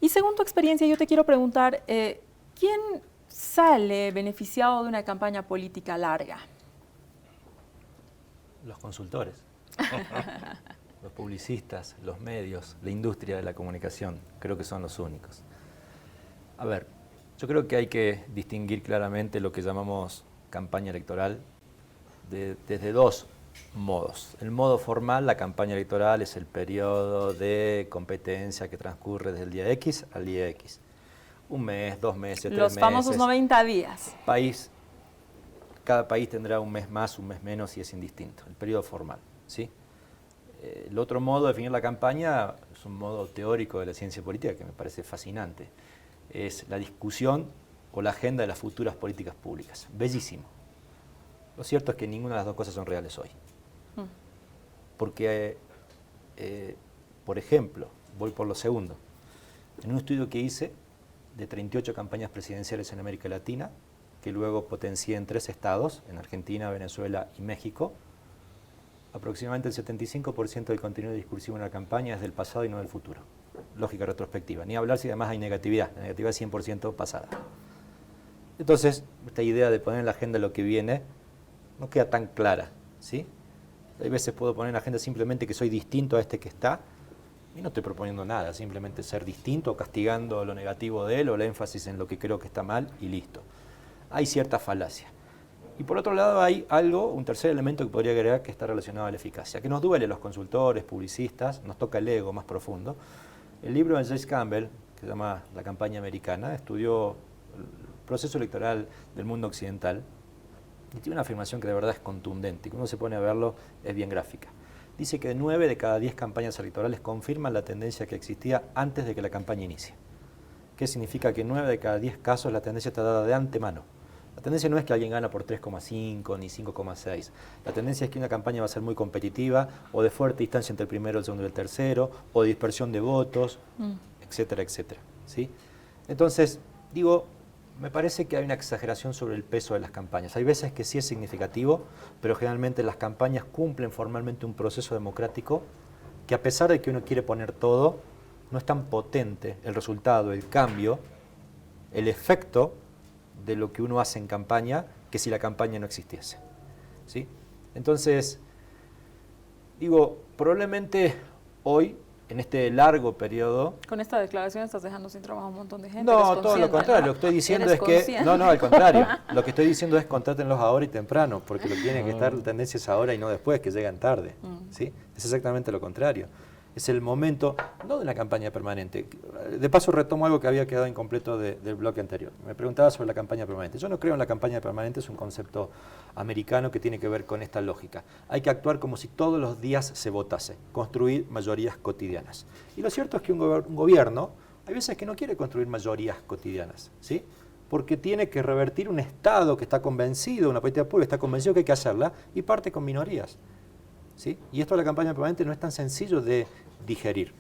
Y según tu experiencia, yo te quiero preguntar, ¿quién sale beneficiado de una campaña política larga? Los consultores, los publicistas, los medios, la industria de la comunicación, creo que son los únicos. A ver, yo creo que hay que distinguir claramente lo que llamamos campaña electoral desde 2 modos. El modo formal, la campaña electoral es el periodo de competencia que transcurre desde el día X al día X. 1 mes, 2 meses, 3 meses. Los famosos 90 días. Cada país tendrá 1 mes más, 1 mes menos y es indistinto, el periodo formal, ¿sí? El otro modo de definir la campaña es un modo teórico de la ciencia política que me parece fascinante. Es la discusión o la agenda de las futuras políticas públicas. Bellísimo. Lo cierto es que ninguna de las 2 cosas son reales hoy. Porque, por ejemplo, voy por lo segundo. En un estudio que hice de 38 campañas presidenciales en América Latina, que luego potencié en 3 estados, en Argentina, Venezuela y México, aproximadamente el 75% del contenido discursivo en la campaña es del pasado y no del futuro. Lógica retrospectiva. Ni hablar si además hay negatividad. La negatividad es 100% pasada. Entonces, esta idea de poner en la agenda lo que viene no queda tan clara, ¿sí? Hay veces puedo poner en la agenda simplemente que soy distinto a este que está, y no estoy proponiendo nada, simplemente ser distinto, castigando lo negativo de él o el énfasis en lo que creo que está mal y listo. Hay cierta falacia. Y por otro lado hay algo, un tercer elemento que podría agregar que está relacionado a la eficacia, que nos duele a los consultores, publicistas, nos toca el ego más profundo. El libro de James Campbell, que se llama La campaña americana, estudió el proceso electoral del mundo occidental y tiene una afirmación que de verdad es contundente y cuando uno se pone a verlo es bien gráfica. Dice que 9 de cada 10 campañas electorales confirman la tendencia que existía antes de que la campaña inicie. ¿Qué significa? Que en 9 de cada 10 casos la tendencia está dada de antemano. La tendencia no es que alguien gana por 3,5 ni 5,6. La tendencia es que una campaña va a ser muy competitiva o de fuerte distancia entre el primero, el segundo y el tercero, o de dispersión de votos, etcétera, etcétera. ¿Sí? Entonces, digo, me parece que hay una exageración sobre el peso de las campañas. Hay veces que sí es significativo, pero generalmente las campañas cumplen formalmente un proceso democrático que a pesar de que uno quiere poner todo, no es tan potente el resultado, el cambio, el efecto de lo que uno hace en campaña que si la campaña no existiese. ¿Sí? Entonces, digo, probablemente hoy, en este largo periodo... Con esta declaración estás dejando sin trabajo a un montón de gente. No, todo lo contrario. Lo que estoy diciendo es que... No, al contrario. Lo que estoy diciendo es contrátenlos ahora y temprano, porque lo que tienen que estar tendencias ahora y no después, que llegan tarde. ¿Sí? Es exactamente lo contrario. Es el momento, no de una campaña permanente. De paso retomo algo que había quedado incompleto del bloque anterior. Me preguntaba sobre la campaña permanente. Yo no creo en la campaña permanente, es un concepto americano que tiene que ver con esta lógica. Hay que actuar como si todos los días se votase, construir mayorías cotidianas. Y lo cierto es que un gobierno, hay veces que no quiere construir mayorías cotidianas, ¿sí? Porque tiene que revertir un Estado que está convencido, una política pública que está convencido que hay que hacerla, y parte con minorías. ¿Sí? Y esto de la campaña permanente no es tan sencillo de digerir.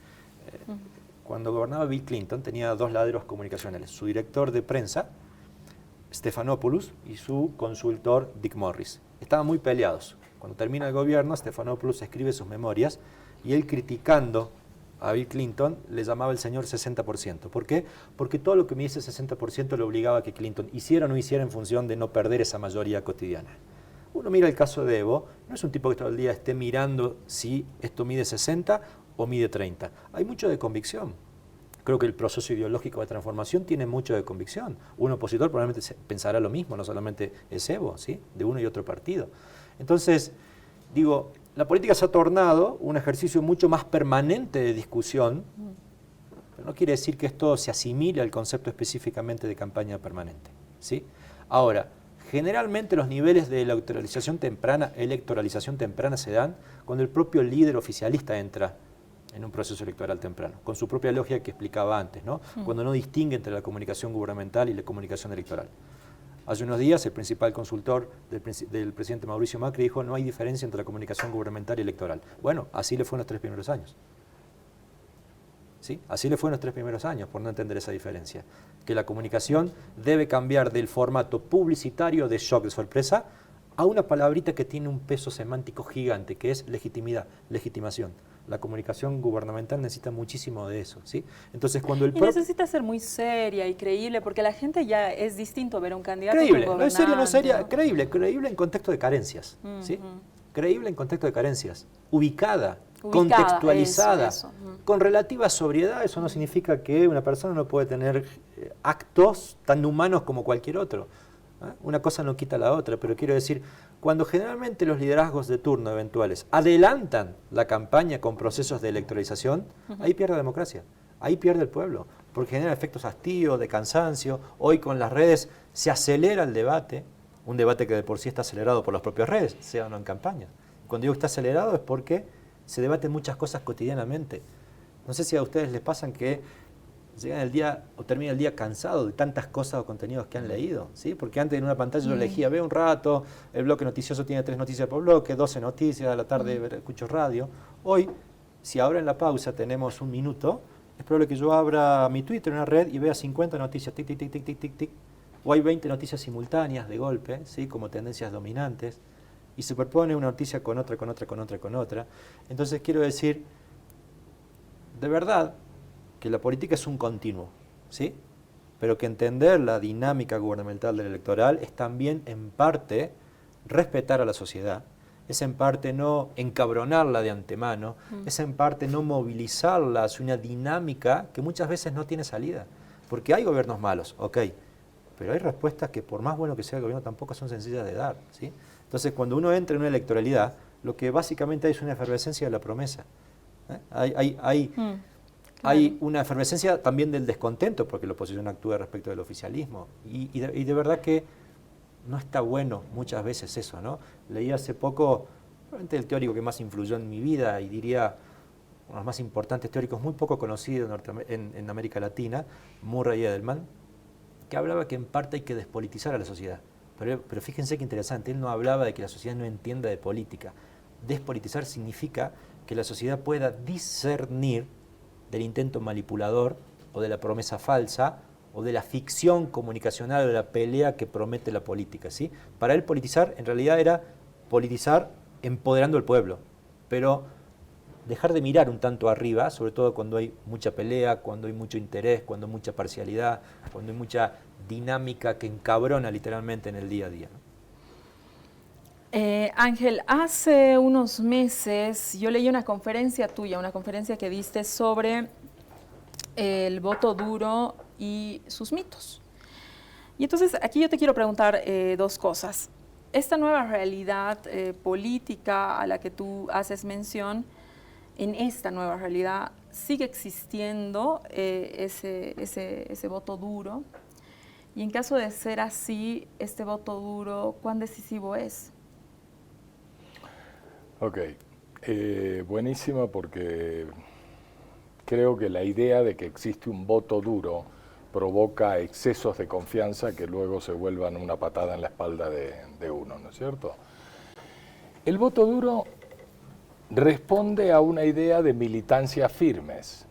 Cuando gobernaba Bill Clinton tenía 2 laderos comunicacionales, su director de prensa, Stephanopoulos, y su consultor, Dick Morris. Estaban muy peleados. Cuando termina el gobierno, Stephanopoulos escribe sus memorias y él criticando a Bill Clinton le llamaba el señor 60%. ¿Por qué? Porque todo lo que me dice 60% le obligaba a que Clinton hiciera o no hiciera en función de no perder esa mayoría cotidiana. Uno mira el caso de Evo, no es un tipo que todo el día esté mirando si esto mide 60 o mide 30. Hay mucho de convicción. Creo que el proceso ideológico de transformación tiene mucho de convicción. Un opositor probablemente pensará lo mismo, no solamente es Evo, ¿sí? De uno y otro partido. Entonces, digo, la política se ha tornado un ejercicio mucho más permanente de discusión, pero no quiere decir que esto se asimile al concepto específicamente de campaña permanente, ¿sí? Ahora, generalmente los niveles de electoralización temprana se dan cuando el propio líder oficialista entra en un proceso electoral temprano, con su propia lógica que explicaba antes, ¿no? Cuando no distingue entre la comunicación gubernamental y la comunicación electoral. Hace unos días el principal consultor del presidente Mauricio Macri dijo no hay diferencia entre la comunicación gubernamental y electoral. Bueno, así le fue en los 3 primeros años. ¿Sí? Así le fue en los 3 primeros años, por no entender esa diferencia. Que la comunicación debe cambiar del formato publicitario de shock, de sorpresa, a una palabrita que tiene un peso semántico gigante, que es legitimidad, legitimación. La comunicación gubernamental necesita muchísimo de eso, ¿sí? Entonces, cuando el necesita ser muy seria y creíble, porque la gente ya es distinto ver a un candidato creíble, como no es seria, no es seria, ¿no? creíble en contexto de carencias, ¿sí? Creíble en contexto de carencias, ubicada, contextualizada, eso. Con relativa sobriedad. Eso no significa que una persona no puede tener actos tan humanos como cualquier otro. Una cosa no quita la otra, pero quiero decir, cuando generalmente los liderazgos de turno eventuales adelantan la campaña con procesos de electoralización, ahí pierde la democracia, ahí pierde el pueblo, porque genera efectos hastíos, de cansancio. Hoy con las redes se acelera el debate, un debate que de por sí está acelerado por las propias redes, sea o no en campaña. Cuando digo que está acelerado es porque se debaten muchas cosas cotidianamente. No sé si a ustedes les pasan que llegan el día o termina el día cansado de tantas cosas o contenidos que han leído, ¿sí? Porque antes en una pantalla yo elegía, veo un rato, el bloque noticioso tiene 3 noticias por bloque, 12 noticias, a la tarde escucho radio. Hoy, si ahora en la pausa tenemos un minuto, es probable que yo abra mi Twitter, una red, y vea 50 noticias, tic, tic, tic, tic, tic, tic, tic, o hay 20 noticias simultáneas de golpe, ¿sí? Como tendencias dominantes, y superpone una noticia con otra, con otra, con otra, con otra. Entonces quiero decir, de verdad, que la política es un continuo, ¿sí? pero que entender la dinámica gubernamental del electoral es también en parte respetar a la sociedad, es en parte no encabronarla de antemano, es en parte no movilizarla hacia una dinámica que muchas veces no tiene salida. Porque hay gobiernos malos, ok, pero hay respuestas que por más bueno que sea el gobierno tampoco son sencillas de dar, ¿sí? Entonces cuando uno entra en una electoralidad, lo que básicamente hay es una efervescencia de la promesa. Hay una efervescencia también del descontento, porque la oposición actúa respecto del oficialismo. Y de verdad que no está bueno muchas veces eso, ¿no? Leí hace poco, probablemente el teórico que más influyó en mi vida, y diría uno de los más importantes teóricos, muy poco conocidos en América Latina, Murray Edelman, que hablaba que en parte hay que despolitizar a la sociedad. Pero fíjense qué interesante, él no hablaba de que la sociedad no entienda de política. Despolitizar significa que la sociedad pueda discernir del intento manipulador o de la promesa falsa o de la ficción comunicacional o de la pelea que promete la política, ¿sí? Para él politizar en realidad era politizar empoderando al pueblo, pero dejar de mirar un tanto arriba, sobre todo cuando hay mucha pelea, cuando hay mucho interés, cuando hay mucha parcialidad, cuando hay mucha dinámica que encabrona literalmente en el día a día, ¿no? Ángel, hace unos meses yo leí una conferencia tuya, una conferencia que diste sobre el voto duro y sus mitos. Y entonces aquí yo te quiero preguntar dos cosas. Esta nueva realidad política a la que tú haces mención, en esta nueva realidad sigue existiendo ese voto duro. Y en caso de ser así, este voto duro, ¿cuán decisivo es? Ok, buenísimo, porque creo que la idea de que existe un voto duro provoca excesos de confianza que luego se vuelvan una patada en la espalda de uno, ¿no es cierto? El voto duro responde a una idea de militancia firmes,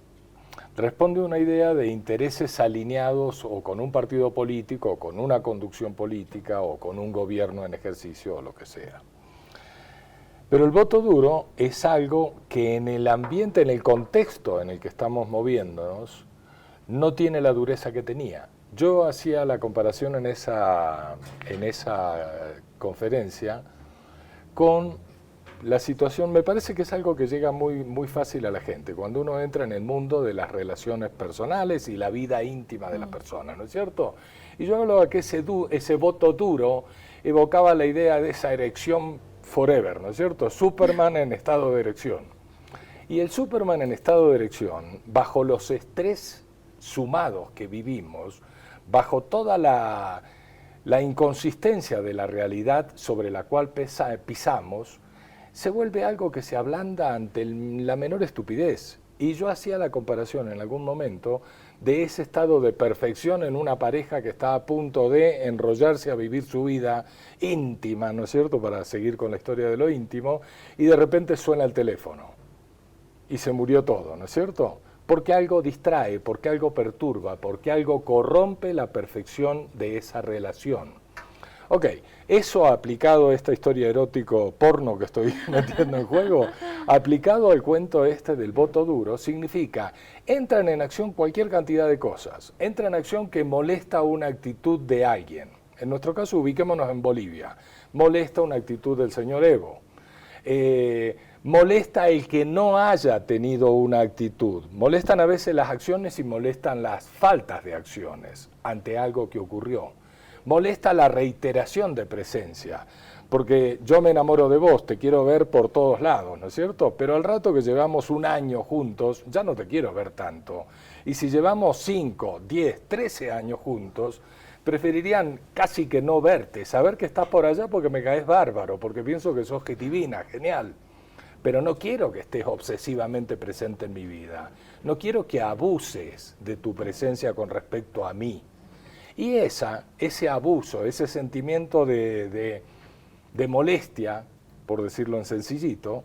responde a una idea de intereses alineados o con un partido político, o con una conducción política, o con un gobierno en ejercicio, o lo que sea. Pero el voto duro es algo que en el ambiente, en el contexto en el que estamos moviéndonos, no tiene la dureza que tenía. Yo hacía la comparación en esa conferencia con la situación, me parece que es algo que llega muy fácil a la gente, cuando uno entra en el mundo de las relaciones personales y la vida íntima de la persona, ¿no es cierto? Y yo hablaba que ese voto duro evocaba la idea de esa erección forever, ¿no es cierto? Superman en estado de erección. Y el Superman en estado de erección, bajo los estrés sumados que vivimos, bajo toda la inconsistencia de la realidad sobre la cual pisamos, se vuelve algo que se ablanda ante la menor estupidez. Y yo hacía la comparación en algún momento de ese estado de perfección en una pareja que está a punto de enrollarse a vivir su vida íntima, ¿no es cierto?, para seguir con la historia de lo íntimo, y de repente suena el teléfono y se murió todo, ¿no es cierto? Porque algo distrae, porque algo perturba, porque algo corrompe la perfección de esa relación. Ok, eso aplicado a esta historia erótico porno que estoy metiendo en juego, aplicado al cuento este del voto duro, significa, entran en acción cualquier cantidad de cosas, entra en acción que molesta una actitud de alguien. En nuestro caso, ubiquémonos en Bolivia, molesta una actitud del señor Evo, molesta el que no haya tenido una actitud, molestan a veces las acciones y molestan las faltas de acciones ante algo que ocurrió. Molesta la reiteración de presencia, porque yo me enamoro de vos, te quiero ver por todos lados, ¿no es cierto? Pero al rato que llevamos un año juntos, ya no te quiero ver tanto. Y si llevamos 5, 10, 13 años juntos, preferirían casi que no verte, saber que estás por allá porque me caes bárbaro, porque pienso que sos divina, genial. Pero no quiero que estés obsesivamente presente en mi vida. No quiero que abuses de tu presencia con respecto a mí. Y ese abuso, ese sentimiento de molestia, por decirlo en sencillito,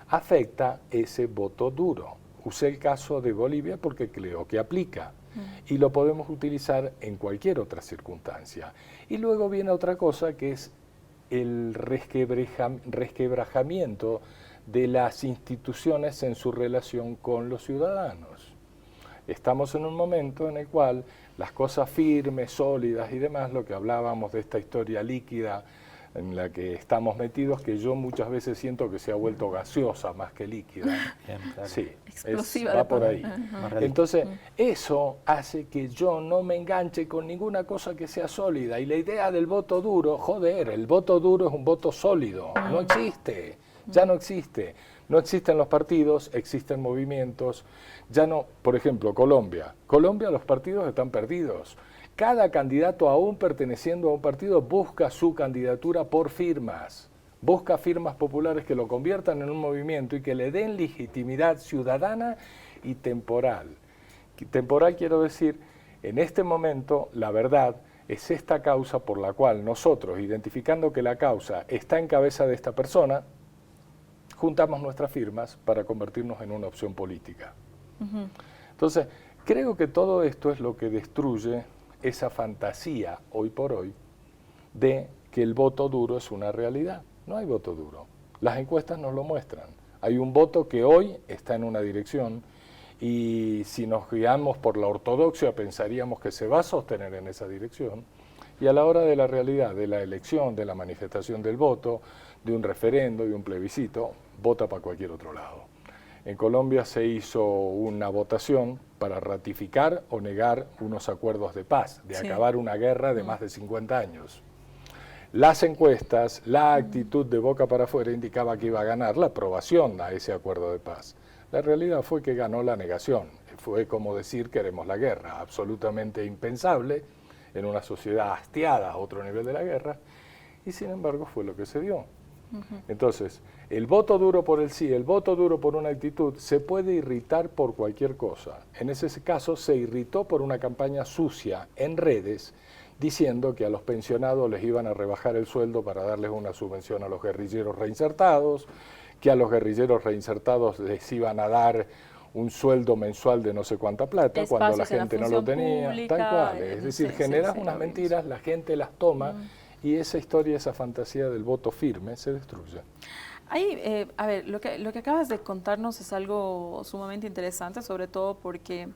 afecta ese voto duro. Usé el caso de Bolivia porque creo que aplica y lo podemos utilizar en cualquier otra circunstancia. Y luego viene otra cosa que es el resquebrajamiento de las instituciones en su relación con los ciudadanos. Estamos en un momento en el cual Las cosas firmes, sólidas y demás, lo que hablábamos de esta historia líquida en la que estamos metidos, que yo muchas veces siento que se ha vuelto gaseosa más que líquida. Bien, claro. Sí, Explosiva va por ahí. Más realista. Entonces, eso hace que yo no me enganche con ninguna cosa que sea sólida. Y la idea del voto duro, joder, el voto duro es un voto sólido. No existe, ya no existe. No existen los partidos, existen movimientos. Ya no, por ejemplo, Colombia. Colombia, los partidos están perdidos. Cada candidato, aún perteneciendo a un partido, busca su candidatura por firmas. Busca firmas populares que lo conviertan en un movimiento y que le den legitimidad ciudadana y temporal. Temporal quiero decir, en este momento, la verdad, es esta causa por la cual nosotros, identificando que la causa está en cabeza de esta persona, juntamos nuestras firmas para convertirnos en una opción política. Entonces, creo que todo esto es lo que destruye esa fantasía, hoy por hoy, de que el voto duro es una realidad. No hay voto duro. Las encuestas nos lo muestran. Hay un voto que hoy está en una dirección y si nos guiamos por la ortodoxia pensaríamos que se va a sostener en esa dirección, y a la hora de la realidad, de la elección, de la manifestación del voto, de un referendo, de un plebiscito, vota para cualquier otro lado. En Colombia se hizo una votación para ratificar o negar unos acuerdos de paz, de acabar una guerra de más de 50 años. Las encuestas, la actitud de boca para afuera indicaba que iba a ganar la aprobación a ese acuerdo de paz. La realidad fue que ganó la negación. Fue como decir queremos la guerra, absolutamente impensable en una sociedad hastiada a otro nivel de la guerra, y sin embargo fue lo que se dio. Entonces, el voto duro por el sí, el voto duro por una actitud, se puede irritar por cualquier cosa. En ese caso se irritó por una campaña sucia en redes, diciendo que a los pensionados les iban a rebajar el sueldo para darles una subvención a los guerrilleros reinsertados, que a los guerrilleros reinsertados les iban a dar un sueldo mensual de no sé cuánta plata, espacios cuando la gente no lo tenía, pública, tal cual. Es decir, generas unas mentiras, la gente las toma, y esa historia, esa fantasía del voto firme se destruye. Ahí, a ver, lo que acabas de contarnos es algo sumamente interesante, sobre todo porque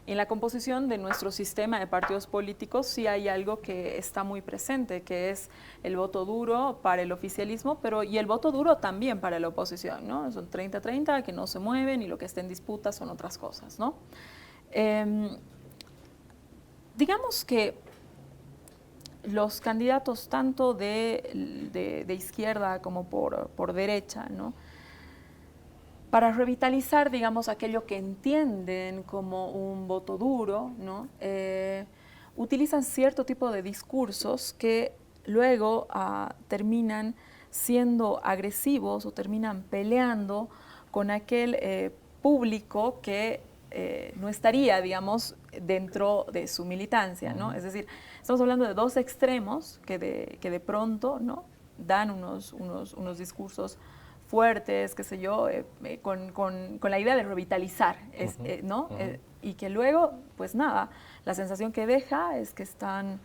en la composición de nuestro sistema de partidos políticos sí hay algo que está muy presente, que es el voto duro para el oficialismo, pero y el voto duro también para la oposición, ¿no? Son 30-30 que no se mueven y lo que está en disputa son otras cosas, ¿no? Digamos que los candidatos tanto de izquierda como por derecha, ¿no? Para revitalizar, digamos, aquello que entienden como un voto duro, ¿no? Utilizan cierto tipo de discursos que luego terminan siendo agresivos o terminan peleando con aquel público que no estaría, digamos, dentro de su militancia, ¿no? Es decir, estamos hablando de dos extremos que de pronto, ¿no? Dan unos discursos fuertes, qué sé yo, con la idea de revitalizar, ¿no? Y que luego, pues nada, la sensación que deja es que están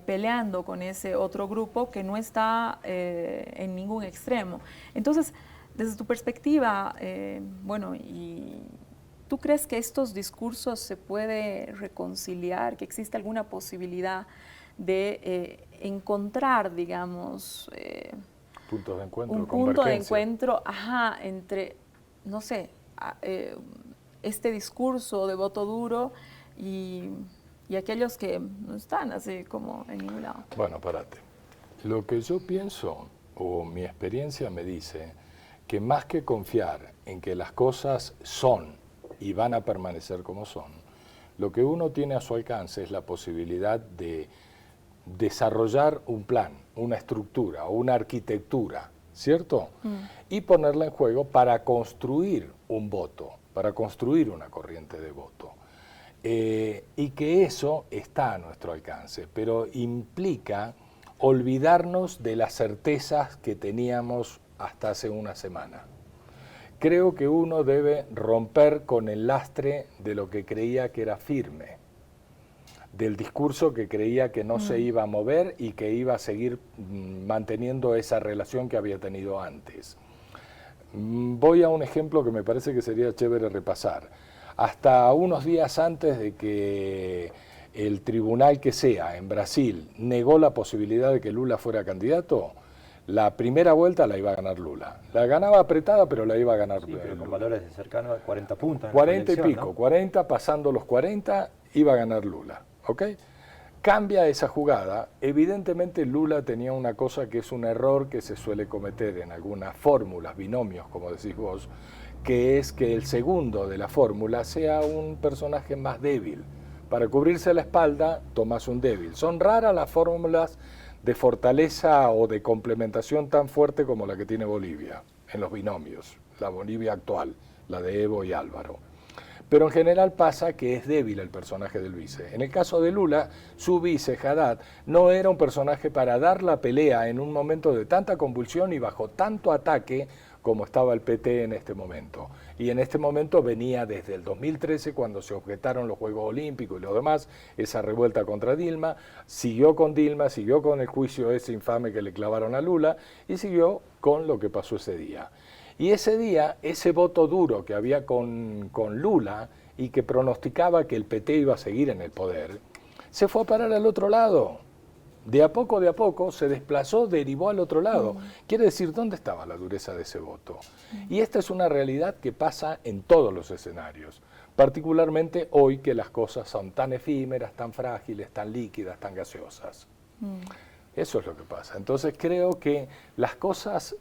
peleando con ese otro grupo que no está en ningún extremo. Entonces, desde tu perspectiva, bueno, y ¿tú crees que estos discursos se puede reconciliar, que existe alguna posibilidad de encontrar, digamos, puntos de encuentro, un punto de encuentro, entre, no sé, este discurso de voto duro y aquellos que no están así como en ningún lado? Bueno, párate. Lo que yo pienso, o mi experiencia me dice, que más que confiar en que las cosas son y van a permanecer como son, lo que uno tiene a su alcance es la posibilidad de desarrollar un plan, una estructura o una arquitectura, ¿cierto? Y ponerla en juego para construir un voto, para construir una corriente de voto. Y que eso está a nuestro alcance, pero implica olvidarnos de las certezas que teníamos hasta hace una semana. Creo que uno debe romper con el lastre de lo que creía que era firme, del discurso que creía que no se iba a mover y que iba a seguir manteniendo esa relación que había tenido antes. Voy a un ejemplo que me parece que sería chévere repasar. Hasta unos días antes de que el tribunal que sea en Brasil negó la posibilidad de que Lula fuera candidato, la primera vuelta la iba a ganar Lula. La ganaba apretada, pero la iba a ganar Sí, pero con Lula. valores de cercano a 40 puntos. 40 y elección, pico, ¿no? 40, pasando los 40, iba a ganar Lula. ¿Ok? Cambia esa jugada. Evidentemente Lula tenía una cosa que es un error que se suele cometer en algunas fórmulas, binomios, como decís vos, que es que el segundo de la fórmula sea un personaje más débil. Para cubrirse la espalda, tomas un débil. Son raras las fórmulas de fortaleza o de complementación tan fuerte como la que tiene Bolivia en los binomios, la Bolivia actual, la de Evo y Álvaro. Pero en general pasa que es débil el personaje del vice. En el caso de Lula, su vice, Haddad, no era un personaje para dar la pelea en un momento de tanta convulsión y bajo tanto ataque como estaba el PT en este momento. Y en este momento venía desde el 2013, cuando se objetaron los Juegos Olímpicos y lo demás, esa revuelta contra Dilma, siguió con el juicio ese infame que le clavaron a Lula, y siguió con lo que pasó ese día. Y ese día, ese voto duro que había con Lula y que pronosticaba que el PT iba a seguir en el poder, se fue a parar al otro lado. De a poco se desplazó, derivó al otro lado. Quiere decir, ¿dónde estaba la dureza de ese voto? Y esta es una realidad que pasa en todos los escenarios, particularmente hoy que las cosas son tan efímeras, tan frágiles, tan líquidas, tan gaseosas. Eso es lo que pasa. Entonces creo que las cosas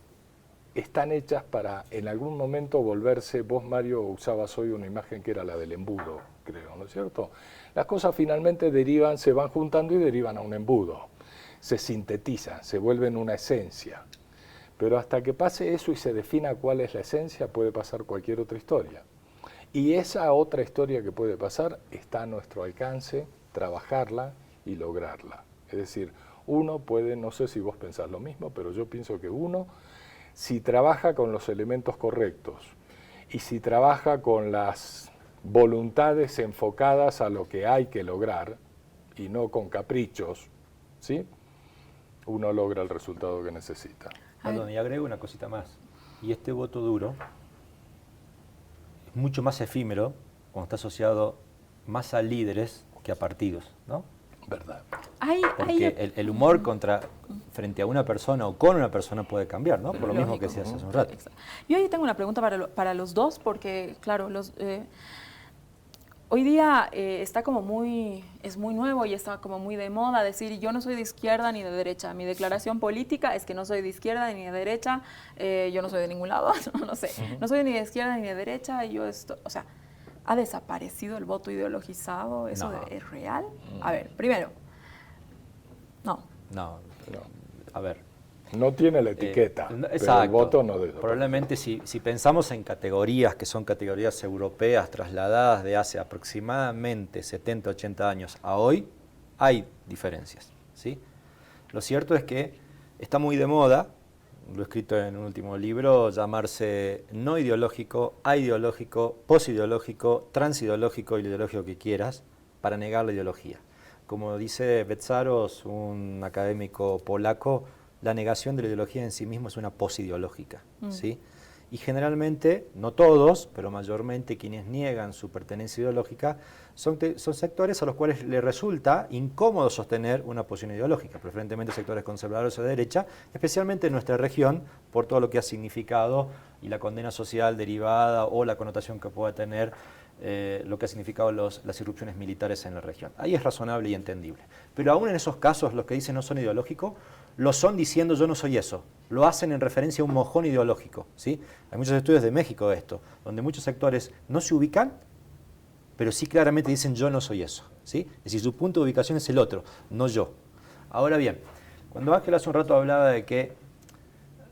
están hechas para en algún momento volverse. Vos, Mario, usabas hoy una imagen que era la del embudo, creo, ¿no es cierto? Las cosas finalmente derivan, se van juntando y derivan a un embudo. Se sintetizan, se vuelven una esencia. Pero hasta que pase eso y se defina cuál es la esencia, puede pasar cualquier otra historia. Y esa otra historia que puede pasar está a nuestro alcance, trabajarla y lograrla. Es decir, uno puede, no sé si vos pensás lo mismo, pero yo pienso que uno, si trabaja con los elementos correctos y si trabaja con las voluntades enfocadas a lo que hay que lograr y no con caprichos, ¿sí?, uno logra el resultado que necesita. Perdón, y agrego una cosita más. Y este voto duro es mucho más efímero cuando está asociado más a líderes que a partidos, ¿no? ¿Verdad? Porque el humor frente a una persona o con una persona puede cambiar, ¿no? Por lo mismo que decías hace un rato. Yo ahí tengo una pregunta para los dos, porque, claro, hoy día está como es muy nuevo y está como muy de moda decir yo no soy de izquierda ni de derecha. Mi declaración política es que no soy de izquierda ni de derecha, yo no soy de ningún lado, no sé, no soy ni de izquierda ni de derecha, y o sea, ¿ha desaparecido el voto ideologizado? ¿Eso es real? A ver, primero, no. A ver. No tiene la etiqueta, pero el voto no desaparece. Probablemente si pensamos en categorías que son categorías europeas trasladadas de hace aproximadamente 70, 80 años a hoy, hay diferencias, ¿sí? Lo cierto es que está muy de moda, lo he escrito en un último libro, llamarse no ideológico, aideológico, posideológico, transideológico y lo ideológico que quieras, para negar la ideología. Como dice Betzaros, un académico polaco, la negación de la ideología en sí mismo es una posideológica, ¿sí? Y generalmente, no todos, pero mayormente quienes niegan su pertenencia ideológica son sectores a los cuales les resulta incómodo sostener una posición ideológica, preferentemente sectores conservadores o de derecha, especialmente en nuestra región, por todo lo que ha significado y la condena social derivada o la connotación que pueda tener lo que ha significado las irrupciones militares en la región. Ahí es razonable y entendible. Pero aún en esos casos, los que dicen no son ideológicos, lo son diciendo yo no soy eso. Lo hacen en referencia a un mojón ideológico, ¿sí? Hay muchos estudios de México de esto, donde muchos sectores no se ubican, pero sí claramente dicen yo no soy eso, ¿sí? Es decir, su punto de ubicación es el otro, no yo. Ahora bien, cuando Ángel hace un rato hablaba de que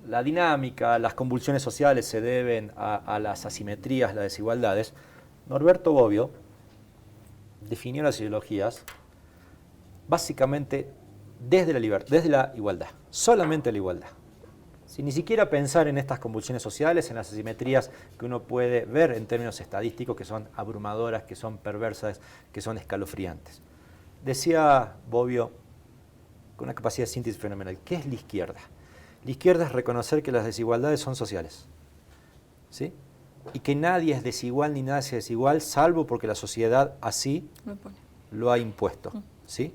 la dinámica, las convulsiones sociales se deben a las asimetrías, las desigualdades, Norberto Bobbio definió las ideologías básicamente desde la igualdad, solamente la igualdad. Sin ni siquiera pensar en estas convulsiones sociales, en las asimetrías que uno puede ver en términos estadísticos, que son abrumadoras, que son perversas, que son escalofriantes. Decía Bobbio, con una capacidad de síntesis fenomenal, ¿qué es la izquierda? La izquierda es reconocer que las desigualdades son sociales, ¿sí? Y que nadie es desigual ni nadie es desigual, salvo porque la sociedad así lo ha impuesto, ¿sí?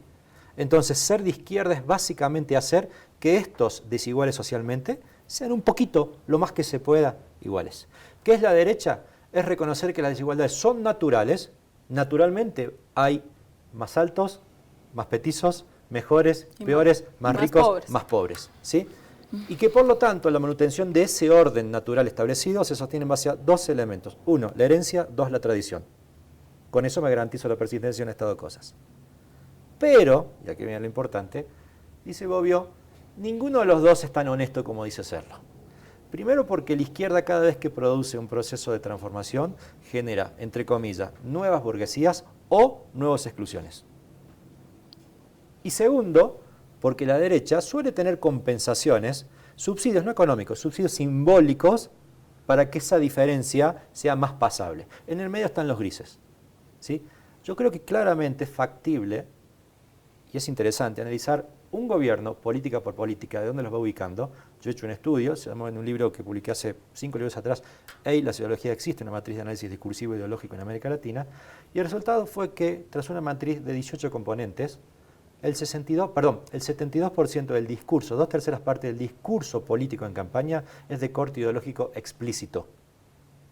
Entonces, ser de izquierda es básicamente hacer que estos desiguales socialmente sean un poquito, lo más que se pueda, iguales. ¿Qué es la derecha? Es reconocer que las desigualdades son naturales. Naturalmente hay más altos, más petizos, mejores, peores, más ricos, más pobres, ¿sí? Y que por lo tanto la manutención de ese orden natural establecido se sostiene en base a dos elementos. Uno, la herencia, dos, la tradición. Con eso me garantizo la persistencia en un estado de cosas. Pero, y aquí viene lo importante, dice Bobbio, ninguno de los dos es tan honesto como dice serlo. Primero porque la izquierda cada vez que produce un proceso de transformación genera, entre comillas, nuevas burguesías o nuevas exclusiones. Y segundo, porque la derecha suele tener compensaciones, subsidios no económicos, subsidios simbólicos para que esa diferencia sea más pasable. En el medio están los grises, ¿sí? Yo creo que claramente es factible y es interesante analizar un gobierno, política por política, de dónde los va ubicando. Yo he hecho un estudio, se llama en un libro que publiqué hace 5 libros atrás, la sociología existe, una matriz de análisis discursivo e ideológico en América Latina, y el resultado fue que, tras una matriz de 18 componentes, el 72% del discurso, 2/3 partes del discurso político en campaña es de corte ideológico explícito.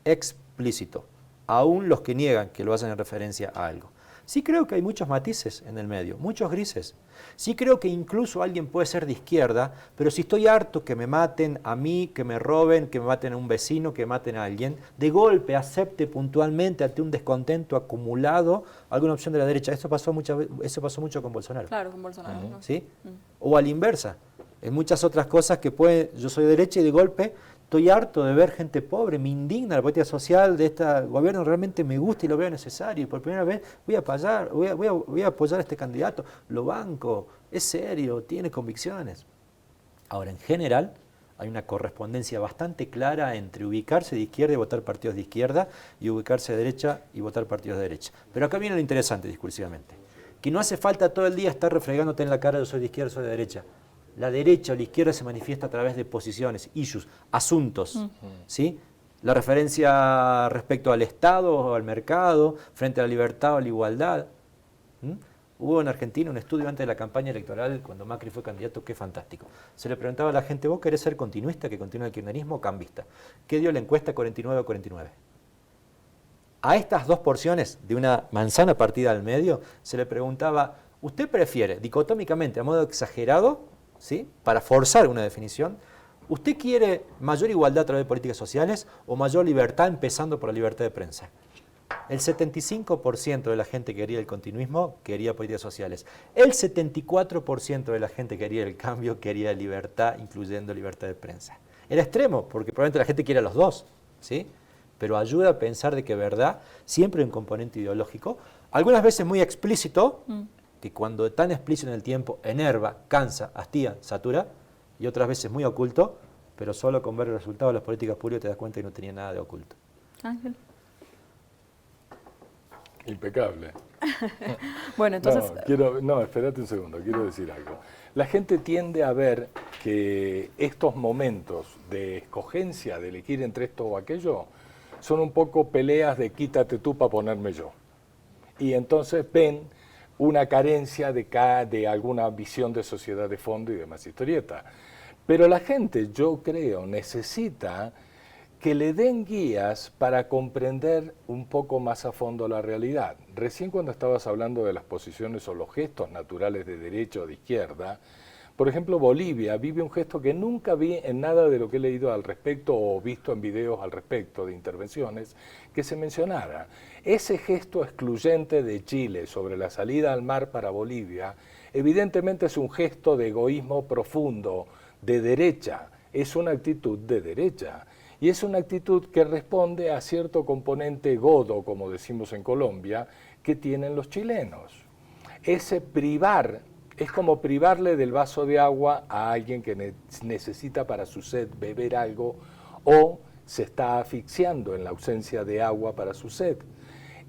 Explícito. Aún los que niegan que lo hacen en referencia a algo. Sí creo que hay muchos matices en el medio, muchos grises. Sí creo que incluso alguien puede ser de izquierda, pero si estoy harto que me maten a mí, que me roben, que me maten a un vecino, que maten a alguien, de golpe acepte puntualmente ante un descontento acumulado alguna opción de la derecha. Eso pasó mucho con Bolsonaro. Claro, con Bolsonaro. ¿No? ¿Sí? O a la inversa. En muchas otras cosas que yo soy de derecha y de golpe estoy harto de ver gente pobre, me indigna la política social de este gobierno, realmente me gusta y lo veo necesario. Y por primera vez voy a apoyar a este candidato, lo banco, es serio, tiene convicciones. Ahora, en general, hay una correspondencia bastante clara entre ubicarse de izquierda y votar partidos de izquierda y ubicarse de derecha y votar partidos de derecha. Pero acá viene lo interesante discursivamente, que no hace falta todo el día estar refregándote en la cara yo soy de izquierda, soy de derecha. La derecha o la izquierda se manifiesta a través de posiciones, issues, asuntos, ¿sí? La referencia respecto al Estado o al mercado, frente a la libertad o a la igualdad. Hubo en Argentina un estudio antes de la campaña electoral, cuando Macri fue candidato, qué fantástico. Se le preguntaba a la gente, ¿vos querés ser continuista, que continúe el kirchnerismo o cambista? ¿Qué dio la encuesta? 49-49. A estas dos porciones de una manzana partida al medio, se le preguntaba, ¿usted prefiere, dicotómicamente, a modo exagerado, ¿sí? Para forzar una definición, ¿usted quiere mayor igualdad a través de políticas sociales o mayor libertad, empezando por la libertad de prensa? El 75% de la gente que quería el continuismo quería políticas sociales. El 74% de la gente que quería el cambio quería libertad, incluyendo libertad de prensa. Era extremo, porque probablemente la gente quiere los dos, ¿sí? Pero ayuda a pensar de que verdad siempre hay un componente ideológico, algunas veces muy explícito, que cuando tan explícito en el tiempo enerva, cansa, hastía, satura, y otras veces muy oculto, pero solo con ver el resultado de las políticas públicas te das cuenta que no tenía nada de oculto. Ángel. Impecable. Bueno, entonces... espérate un segundo, quiero decir algo. La gente tiende a ver que estos momentos de escogencia, de elegir entre esto o aquello, son un poco peleas de quítate tú para ponerme yo. Y entonces ven una carencia de alguna visión de sociedad de fondo y demás historieta. Pero la gente, yo creo, necesita que le den guías para comprender un poco más a fondo la realidad. Recién cuando estabas hablando de las posiciones o los gestos naturales de derecha o de izquierda, por ejemplo, Bolivia vive un gesto que nunca vi en nada de lo que he leído al respecto o visto en videos al respecto de intervenciones, que se mencionara. Ese gesto excluyente de Chile sobre la salida al mar para Bolivia, evidentemente es un gesto de egoísmo profundo, de derecha, es una actitud de derecha. Y es una actitud que responde a cierto componente godo, como decimos en Colombia, que tienen los chilenos. Ese privar... Es como privarle del vaso de agua a alguien que necesita para su sed beber algo o se está asfixiando en la ausencia de agua para su sed.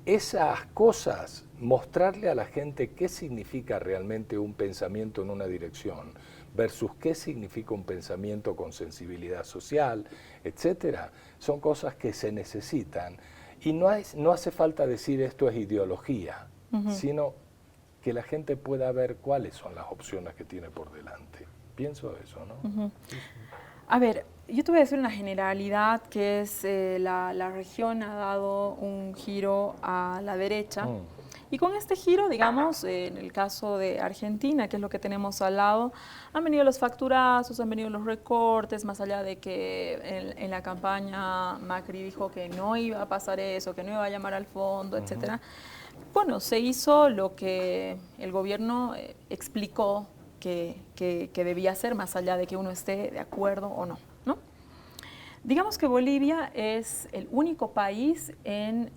Esas cosas, mostrarle a la gente qué significa realmente un pensamiento en una dirección versus qué significa un pensamiento con sensibilidad social, etcétera, son cosas que se necesitan. Y no hace falta decir esto es ideología, sino que la gente pueda ver cuáles son las opciones que tiene por delante. Pienso eso, ¿no? Uh-huh. A ver, yo te voy a decir una generalidad que es la región ha dado un giro a la derecha. Y con este giro, digamos, en el caso de Argentina, que es lo que tenemos al lado, han venido los facturazos, han venido los recortes, más allá de que en la campaña Macri dijo que no iba a pasar eso, que no iba a llamar al fondo, etcétera. Bueno, se hizo lo que el gobierno explicó que debía hacer, más allá de que uno esté de acuerdo o no, ¿no? Digamos que Bolivia es el único país en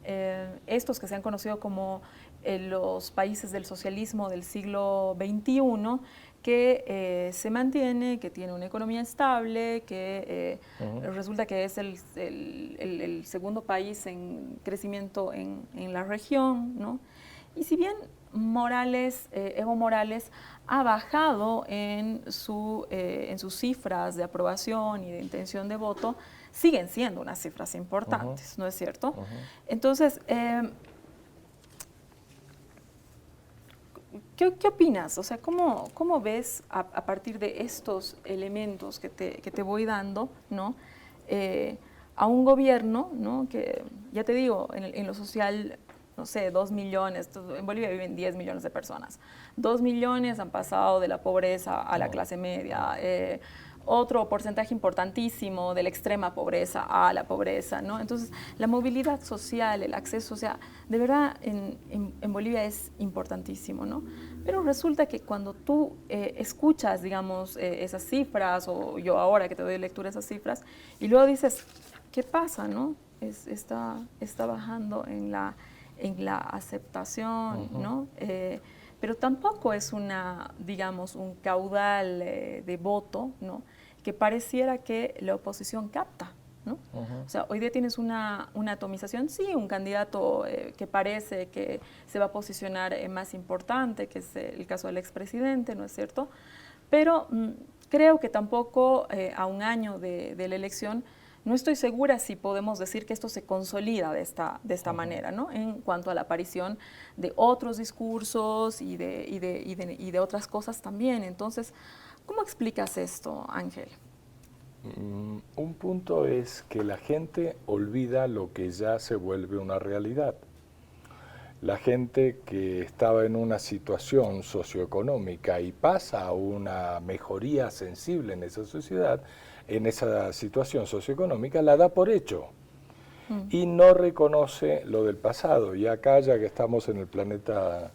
estos que se han conocido como los países del socialismo del siglo XXI que se mantiene, que tiene una economía estable, que resulta que es el segundo país en crecimiento en la región, ¿no? Y si bien Evo Morales ha bajado en sus cifras de aprobación y de intención de voto, siguen siendo unas cifras importantes, ¿no es cierto? Entonces, ¿qué opinas? O sea, ¿cómo ves a partir de estos elementos que te voy dando, ¿no? A un gobierno, ¿no? Que, ya te digo, en lo social, no sé, 2 millones, en Bolivia viven 10 millones de personas. 2 millones han pasado de la pobreza a la clase media. Otro porcentaje importantísimo de la extrema pobreza a la pobreza, ¿no? Entonces, la movilidad social, el acceso, o sea, de verdad en Bolivia es importantísimo, ¿no? Pero resulta que cuando tú escuchas, digamos, esas cifras, o yo ahora que te doy lectura a esas cifras, y luego dices, ¿qué pasa, no? Está bajando en la aceptación, ¿no? Pero tampoco es digamos, un caudal de voto, ¿no? Que pareciera que la oposición capta, ¿no? O sea, hoy día tienes una atomización, sí, un candidato que parece que se va a posicionar más importante, que es el caso del expresidente, ¿no es cierto? Pero creo que tampoco a un año de la elección no estoy segura si podemos decir que esto se consolida de esta manera, ¿no? En cuanto a la aparición de otros discursos y de otras cosas también. Entonces, ¿cómo explicas esto, Ángel? Un punto es que la gente olvida lo que ya se vuelve una realidad. La gente que estaba en una situación socioeconómica y pasa a una mejoría sensible en esa sociedad, en esa situación socioeconómica, la da por hecho y no reconoce lo del pasado. Y acá, ya que estamos en el planeta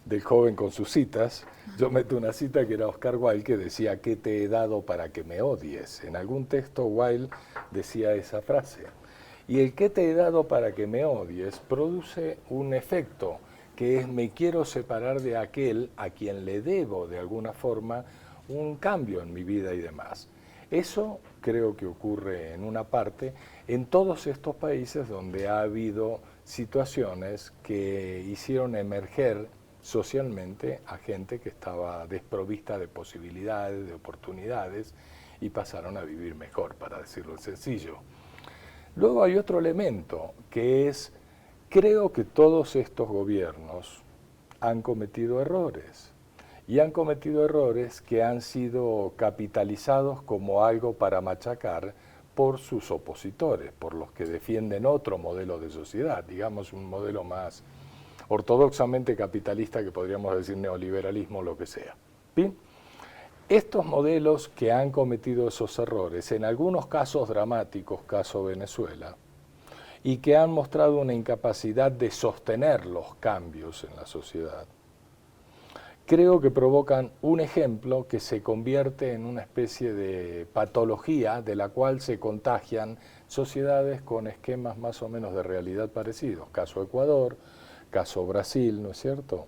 del joven con sus citas, yo meto una cita que era Oscar Wilde, que decía: ¿qué te he dado para que me odies? En algún texto Wilde decía esa frase. Y el "¿qué te he dado para que me odies?" produce un efecto, que es: me quiero separar de aquel a quien le debo de alguna forma un cambio en mi vida y demás. Eso creo que ocurre en una parte en todos estos países donde ha habido situaciones que hicieron emerger socialmente a gente que estaba desprovista de posibilidades, de oportunidades, y pasaron a vivir mejor, para decirlo sencillo. Luego hay otro elemento, que es: creo que todos estos gobiernos han cometido errores. Y han cometido errores que han sido capitalizados como algo para machacar por sus opositores, por los que defienden otro modelo de sociedad, digamos un modelo más ortodoxamente capitalista, que podríamos decir neoliberalismo, lo que sea. ¿Bien? Estos modelos que han cometido esos errores, en algunos casos dramáticos, caso Venezuela, y que han mostrado una incapacidad de sostener los cambios en la sociedad, creo que provocan un ejemplo que se convierte en una especie de patología de la cual se contagian sociedades con esquemas más o menos de realidad parecidos. Caso Ecuador, caso Brasil, ¿no es cierto?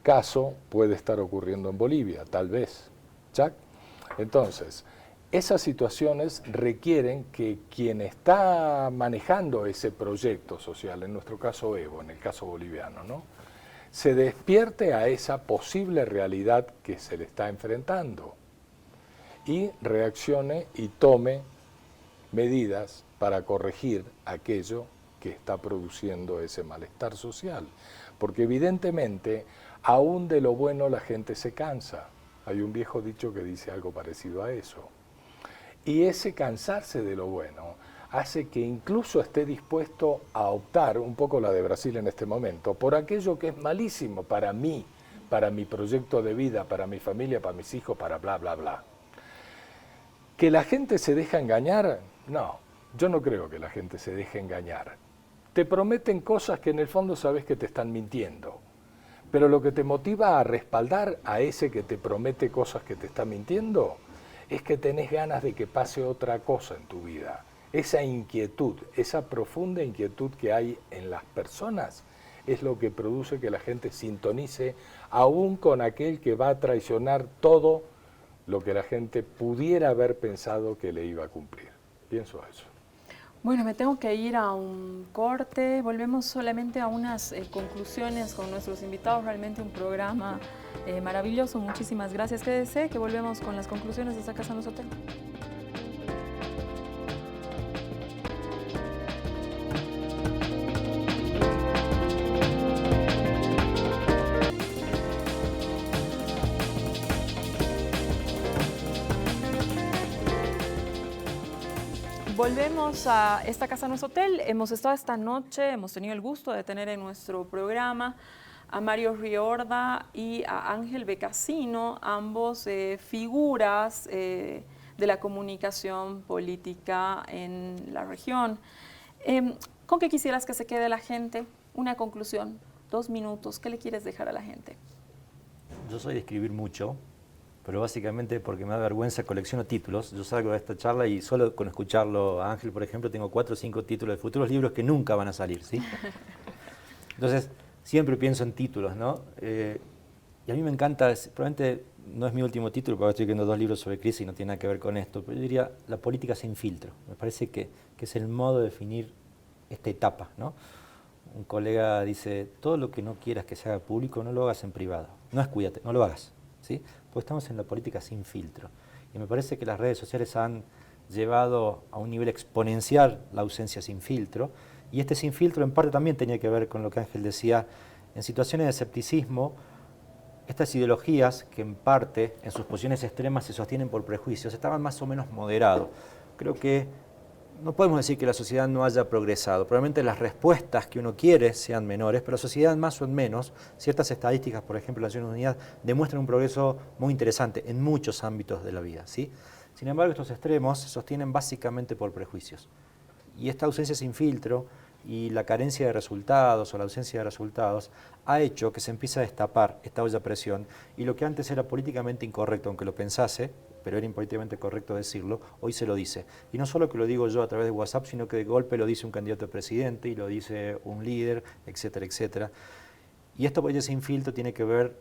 Caso puede estar ocurriendo en Bolivia, tal vez. ¿Chac? Entonces, esas situaciones requieren que quien está manejando ese proyecto social, en nuestro caso Evo, en el caso boliviano, ¿no?, se despierte a esa posible realidad que se le está enfrentando y reaccione y tome medidas para corregir aquello que está produciendo ese malestar social. Porque evidentemente Aún de lo bueno la gente se cansa. Hay un viejo dicho que dice algo parecido a eso. Y ese cansarse de lo bueno hace que incluso esté dispuesto a optar, un poco la de Brasil en este momento, por aquello que es malísimo para mí, para mi proyecto de vida, para mi familia, para mis hijos, para bla, bla, bla. ¿Que la gente se deja engañar? No, yo no creo que la gente se deje engañar. Te prometen cosas que en el fondo sabes que te están mintiendo. Pero lo que te motiva a respaldar a ese que te promete cosas que te está mintiendo es que tenés ganas de que pase otra cosa en tu vida. Esa inquietud, esa profunda inquietud que hay en las personas es lo que produce que la gente sintonice aún con aquel que va a traicionar todo lo que la gente pudiera haber pensado que le iba a cumplir. Pienso eso. Bueno, me tengo que ir a un corte. Volvemos solamente a unas conclusiones con nuestros invitados. Realmente un programa maravilloso. Muchísimas gracias. Quédese, que volvemos con las conclusiones de esta Casa No es Hotel. Volvemos a esta Casa No es Hotel. Hemos estado esta noche, hemos tenido el gusto de tener en nuestro programa a Mario Riorda y a Ángel Becasino, ambos figuras de la comunicación política en la región. ¿Con qué quisieras que se quede la gente? Una conclusión, 2 minutos. ¿Qué le quieres dejar a la gente? Yo soy de escribir mucho, pero básicamente porque me da vergüenza, colecciono títulos. Yo salgo de esta charla y solo con escucharlo a Ángel, por ejemplo, tengo 4 o 5 títulos de futuros libros que nunca van a salir, ¿sí? Entonces, siempre pienso en títulos, ¿no? Y a mí me encanta, probablemente no es mi último título, porque estoy escribiendo 2 libros sobre crisis y no tiene nada que ver con esto, pero yo diría la política sin filtro. Me parece que es el modo de definir esta etapa, ¿no? Un colega dice, todo lo que no quieras que se haga público, no lo hagas en privado. No descuídate, no lo hagas, ¿sí? Porque estamos en la política sin filtro. Y me parece que las redes sociales han llevado a un nivel exponencial la ausencia sin filtro. Y este sin filtro en parte también tenía que ver con lo que Ángel decía, en situaciones de escepticismo, estas ideologías que en parte en sus posiciones extremas se sostienen por prejuicios, estaban más o menos moderados. Creo que no podemos decir que la sociedad no haya progresado, probablemente las respuestas que uno quiere sean menores, pero la sociedad más o menos, ciertas estadísticas, por ejemplo, las Naciones Unidas, demuestran un progreso muy interesante en muchos ámbitos de la vida, ¿sí? Sin embargo, estos extremos se sostienen básicamente por prejuicios. Y esta ausencia sin filtro y la carencia de resultados o la ausencia de resultados ha hecho que se empiece a destapar esta olla a presión y lo que antes era políticamente incorrecto, aunque lo pensase, pero era impolíticamente correcto decirlo, hoy se lo dice. Y no solo que lo digo yo a través de WhatsApp, sino que de golpe lo dice un candidato a presidente y lo dice un líder, etcétera, etcétera. Y esta política sin filtro tiene que ver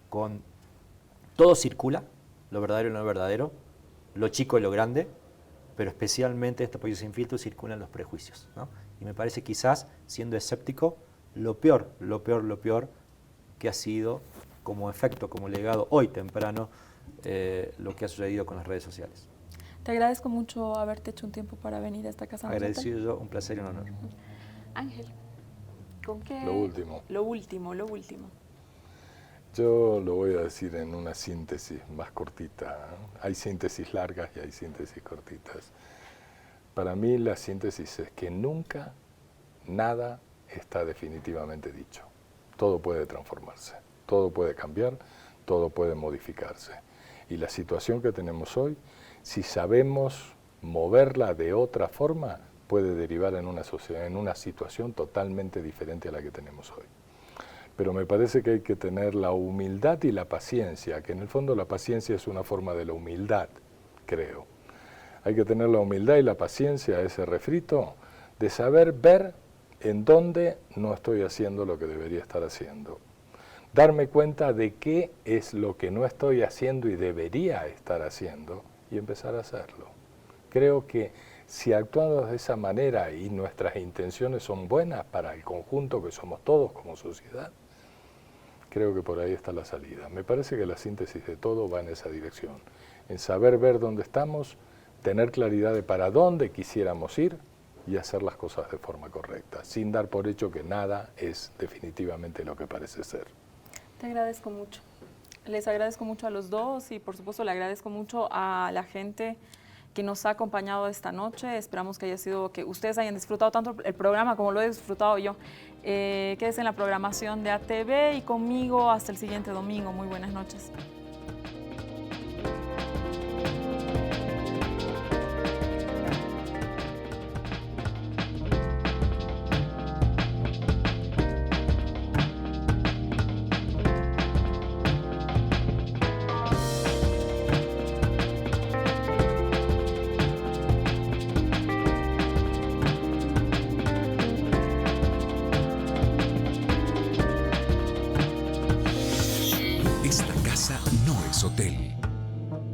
con todo circula, lo verdadero y lo no verdadero, lo chico y lo grande, pero especialmente esta política sin filtro circulan los prejuicios, ¿no? Y me parece quizás, siendo escéptico, lo peor que ha sido como efecto, como legado hoy temprano, lo que ha sucedido con las redes sociales. Te agradezco mucho haberte hecho un tiempo para venir a esta Casa. Agradecido yo, un placer y un honor. Ángel, ¿con qué? Lo último. Lo último. Yo lo voy a decir en una síntesis más cortita. Hay síntesis largas y hay síntesis cortitas. Para mí la síntesis es que nunca nada está definitivamente dicho. Todo puede transformarse, todo puede cambiar, todo puede modificarse. Y la situación que tenemos hoy, si sabemos moverla de otra forma, puede derivar en una sociedad, en una situación totalmente diferente a la que tenemos hoy. Pero me parece que hay que tener la humildad y la paciencia, que en el fondo la paciencia es una forma de la humildad, creo. Hay que tener la humildad y la paciencia, ese refrito, de saber ver en dónde no estoy haciendo lo que debería estar haciendo. Darme cuenta de qué es lo que no estoy haciendo y debería estar haciendo y empezar a hacerlo. Creo que si actuamos de esa manera y nuestras intenciones son buenas para el conjunto que somos todos como sociedad, creo que por ahí está la salida. Me parece que la síntesis de todo va en esa dirección, en saber ver dónde estamos, tener claridad de para dónde quisiéramos ir y hacer las cosas de forma correcta, sin dar por hecho que nada es definitivamente lo que parece ser. Te agradezco mucho. Les agradezco mucho a los dos y por supuesto le agradezco mucho a la gente que nos ha acompañado esta noche. Esperamos que haya sido, que ustedes hayan disfrutado tanto el programa como lo he disfrutado yo. Quédese en la programación de ATV y conmigo hasta el siguiente domingo. Muy buenas noches. Esta casa no es hotel.